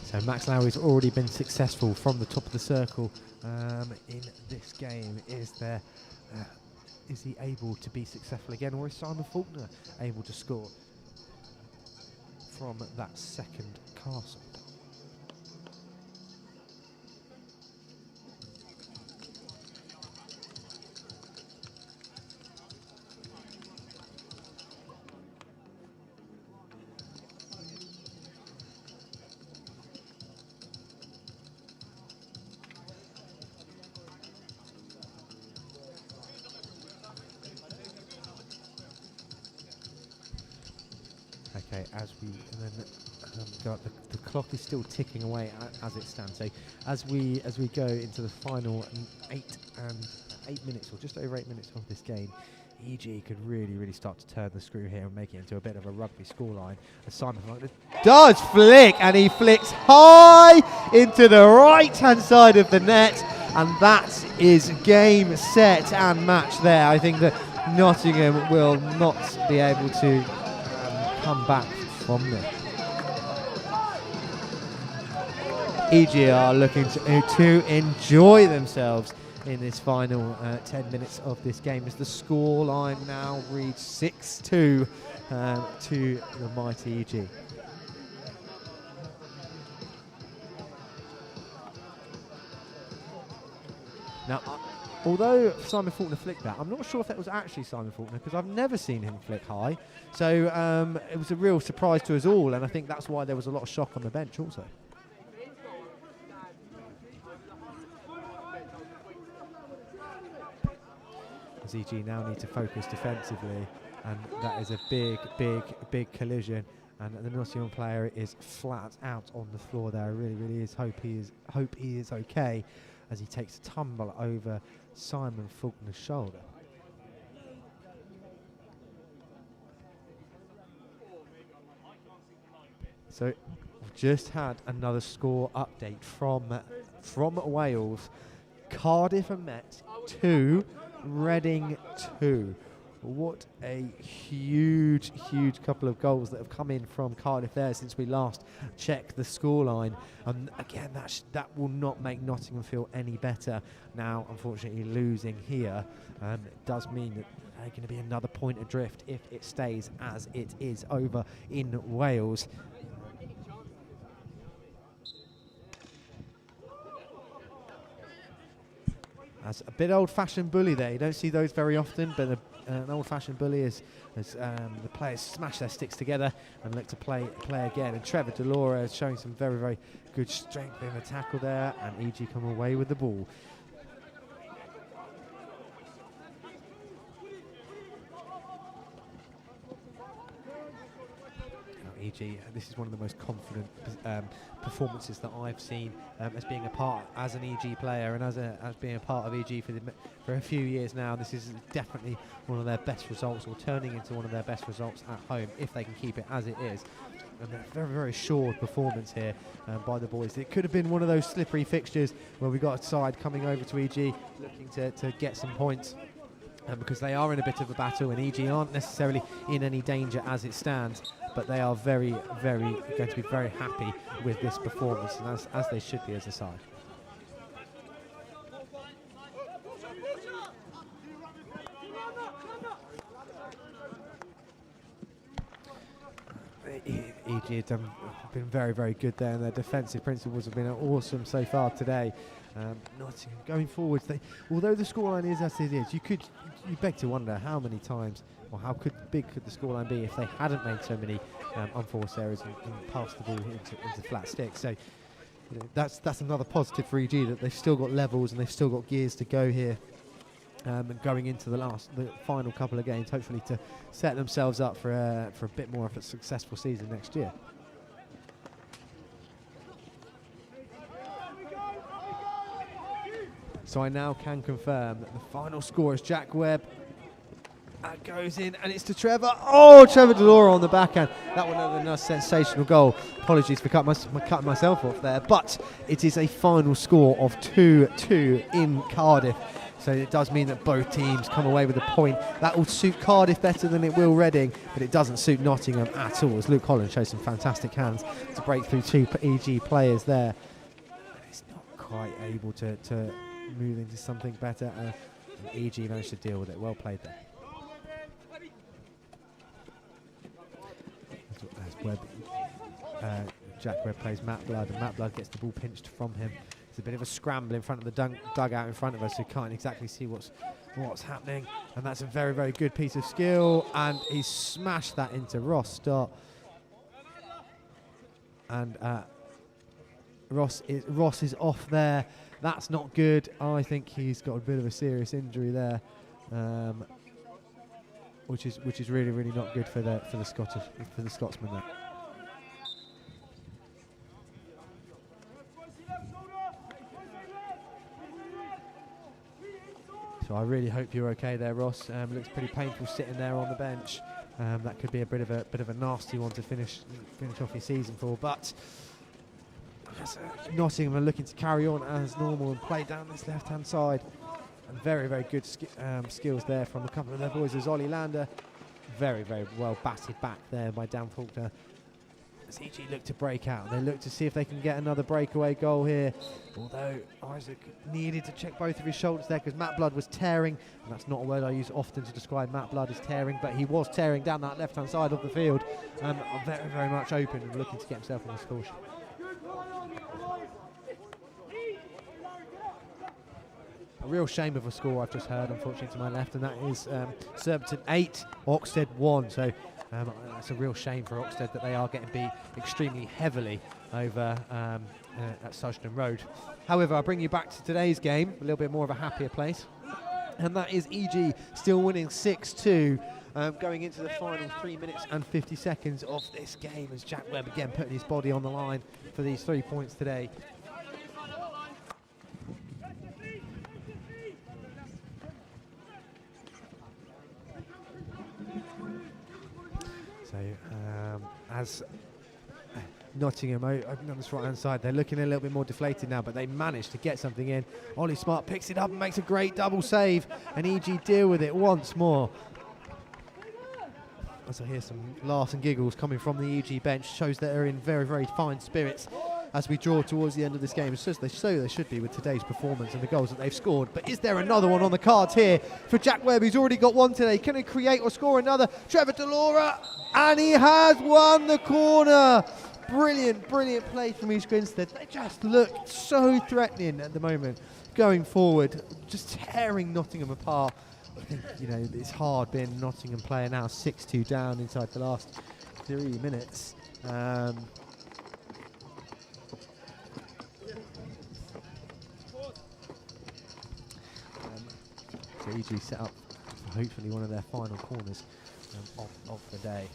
So Max Lowry's already been successful from the top of the circle in this game. Is he able to be successful again, or is Simon Faulkner able to score from that second castle? Okay, the clock is still ticking away as it stands. So as we go into the final 8 minutes, or just over 8 minutes of this game, EG could really start to turn the screw here and make it into a bit of a rugby scoreline. As Simon Faulkner does flick, and he flicks high into the right-hand side of the net, and that is game, set, and match there. I think that Nottingham will not be able to come back from this. EG are looking to enjoy themselves in this final 10 minutes of this game, as the score line now reads 6-2 to the mighty EG. Now, although Simon Faulkner flicked that, I'm not sure if that was actually Simon Faulkner, because I've never seen him flick high. So it was a real surprise to us all, and I think that's why there was a lot of shock on the bench also. As EG now need to focus defensively, and that is a big collision, and the Nottingham player is flat out on the floor there. I really is hope he is okay, as he takes a tumble over Simon Faulkner's shoulder. So we've just had another score update from Wales. Cardiff and Met 2, Reading 2. What a huge couple of goals that have come in from Cardiff there since we last checked the scoreline. Again, that will not make Nottingham feel any better. Now, unfortunately, losing here does mean that there's going to be another point adrift if it stays as it is over in Wales. As a bit old-fashioned bully there. You don't see those very often, but an old-fashioned bully is the players smash their sticks together and look to play again. And Trevor Delora is showing some very good strength in the tackle there, and EG come away with the ball. EG, this is one of the most confident performances that I've seen as being as an EG player, and as being a part of EG for a few years now. This is definitely one of their best results, or turning into one of their best results at home, if they can keep it as it is. And a very assured performance here by the boys. It could have been one of those slippery fixtures where we got a side coming over to EG looking to get some points, because they are in a bit of a battle, and EG aren't necessarily in any danger as it stands. But they are going to be very happy with this performance, and as they should be as a side. EG have been very good there, and their defensive principles have been awesome so far today. Nottingham going forward, although the scoreline is as it is, you beg to wonder how many times, or how big could the scoreline be if they hadn't made so many unforced errors and passed the ball into flat sticks. So that's another positive for EG, that they've still got levels and they've still got gears to go here, and going into the final couple of games, hopefully to set themselves up for a bit more of a successful season next year. So I now can confirm that the final score is Jack Webb. That goes in, and it's to Trevor. Oh, Trevor Delora on the backhand. That one another sensational goal. Apologies for cutting myself off there, but it is a final score of 2-2 in Cardiff. So it does mean that both teams come away with a point. That will suit Cardiff better than it will Reading, but it doesn't suit Nottingham at all, as Luke Holland shows some fantastic hands to break through two EG players there. And it's not quite able to move into something better. And EG managed to deal with it. Well played there. As Webb, Jack Webb plays Matt Blood, and Matt Blood gets the ball pinched from him. It's a bit of a scramble in front of the dugout in front of us, so you can't exactly see what's happening. And that's a very good piece of skill, and he smashed that into Ross Stott. And Ross is off there. That's not good. I think he's got a bit of a serious injury there. which is really not good for the Scotsman there. So I really hope you're okay there, Ross. Looks pretty painful sitting there on the bench. That could be a bit of a nasty one to finish off your season for. But Nottingham are looking to carry on as normal and play down this left-hand side. And very good skills there from a couple of their boys. As Ollie Lander, very well batted back there by Dan Faulkner. As EG look to break out, they look to see if they can get another breakaway goal here. Although Isaac needed to check both of his shoulders there because Matt Blood was tearing. And that's not a word I use often to describe Matt Blood as tearing, but he was tearing down that left-hand side of the field. Very much open and looking to get himself on the score sheet. A real shame of a score I've just heard, unfortunately, to my left, and that is Surbiton 8, Oxted 1. So it's a real shame for Oxted that they are getting beat extremely heavily over at Sugden Road. However, I'll bring you back to today's game, a little bit more of a happier place. And that is EG still winning 6-2, going into the final 3 minutes and 50 seconds of this game, as Jack Webb again putting his body on the line for these 3 points today. So as Nottingham open on this right-hand side, they're looking a little bit more deflated now, but they managed to get something in. Ollie Smart picks it up and makes a great double save, and EG deal with it once more. As I hear some laughs and giggles coming from the EG bench, shows that they're in very fine spirits as we draw towards the end of this game. So they should be with today's performance and the goals that they've scored. But is there another one on the cards here for Jack Webb, who's already got one today? Can he create or score another? Trevor Delora, and he has won the corner. Brilliant play from East Grinstead. They just look so threatening at the moment, going forward, just tearing Nottingham apart. I think, it's hard being a Nottingham player now, 6-2 down inside the last 3 minutes. So EG set up for hopefully one of their final corners of the day.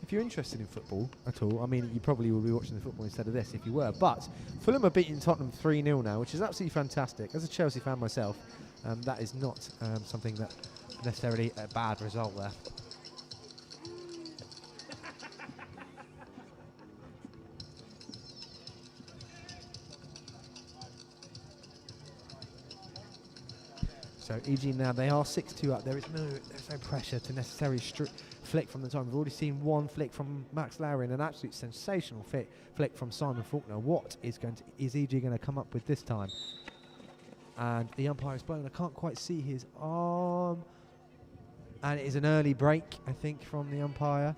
If you're interested in football at all, I mean, you probably will be watching the football instead of this if you were, but Fulham are beating Tottenham 3-0 now, which is absolutely fantastic. As a Chelsea fan myself, that is not something that necessarily a bad result there. So EG now, they are 6-2 up. There's no pressure to necessarily flick from the time. We've already seen one flick from Max Lowry and an absolute sensational flick from Simon Faulkner. What is EG going to come up with this time? And the umpire is blown. I can't quite see his arm. And it is an early break, I think, from the umpire.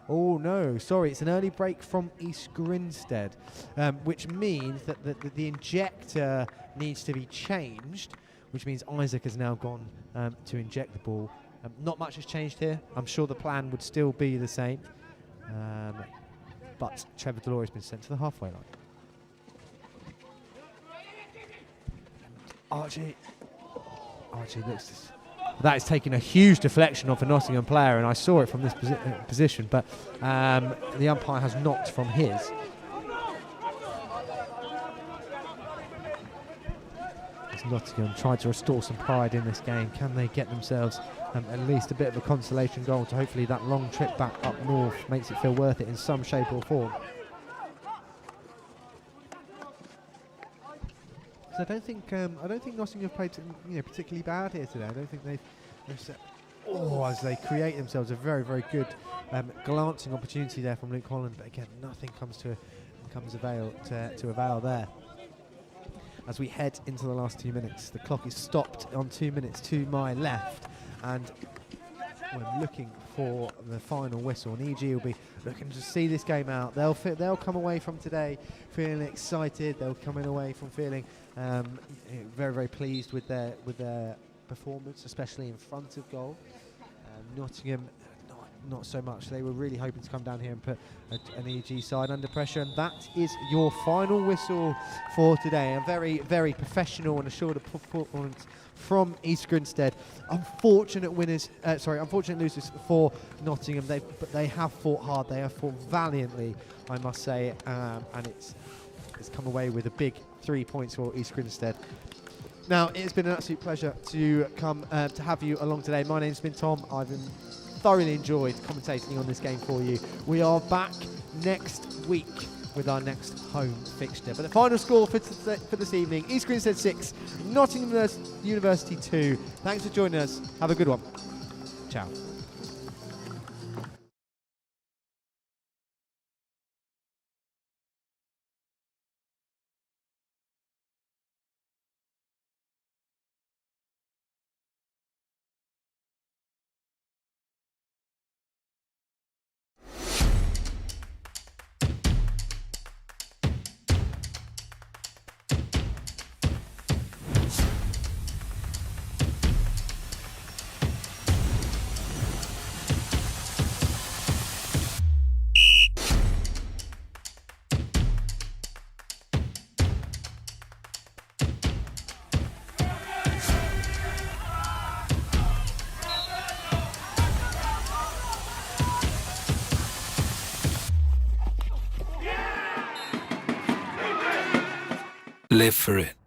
Oh no, sorry, it's an early break from East Grinstead, which means that the injector needs to be changed, which means Isaac has now gone to inject the ball. Not much has changed here. I'm sure the plan would still be the same, but Trevor Delora has been sent to the halfway line. Archie looks... That is taking a huge deflection off a Nottingham player, and I saw it from this position, but the umpire has knocked from his. As Nottingham tried to restore some pride in this game, can they get themselves at least a bit of a consolation goal to hopefully that long trip back up north makes it feel worth it in some shape or form? I don't think Nottingham have played particularly bad here today. I don't think they've set, as they create themselves a very good glancing opportunity there from Luke Holland, but again nothing comes avail there. As we head into the last 2 minutes, the clock is stopped on 2 minutes to my left, and we're looking for the final whistle, and EG will be looking to see this game out. They'll come away from today feeling excited. They'll come away from feeling very pleased with their performance, especially in front of goal. Nottingham not so much. They were really hoping to come down here and put an EG side under pressure, and that is your final whistle for today. A very, very professional and assured performance from East Grinstead. Unfortunate losers for Nottingham. But they have fought hard. They have fought valiantly, I must say, and it's come away with a big 3 points for East Grinstead. Now, it's been an absolute pleasure to come to have you along today. My name's been Tom. I've thoroughly enjoyed commentating on this game for you. We are back next week with our next home fixture. But the final score for this evening, East Grinstead 6, Nottingham University 2. Thanks for joining us. Have a good one. Ciao. Live for it.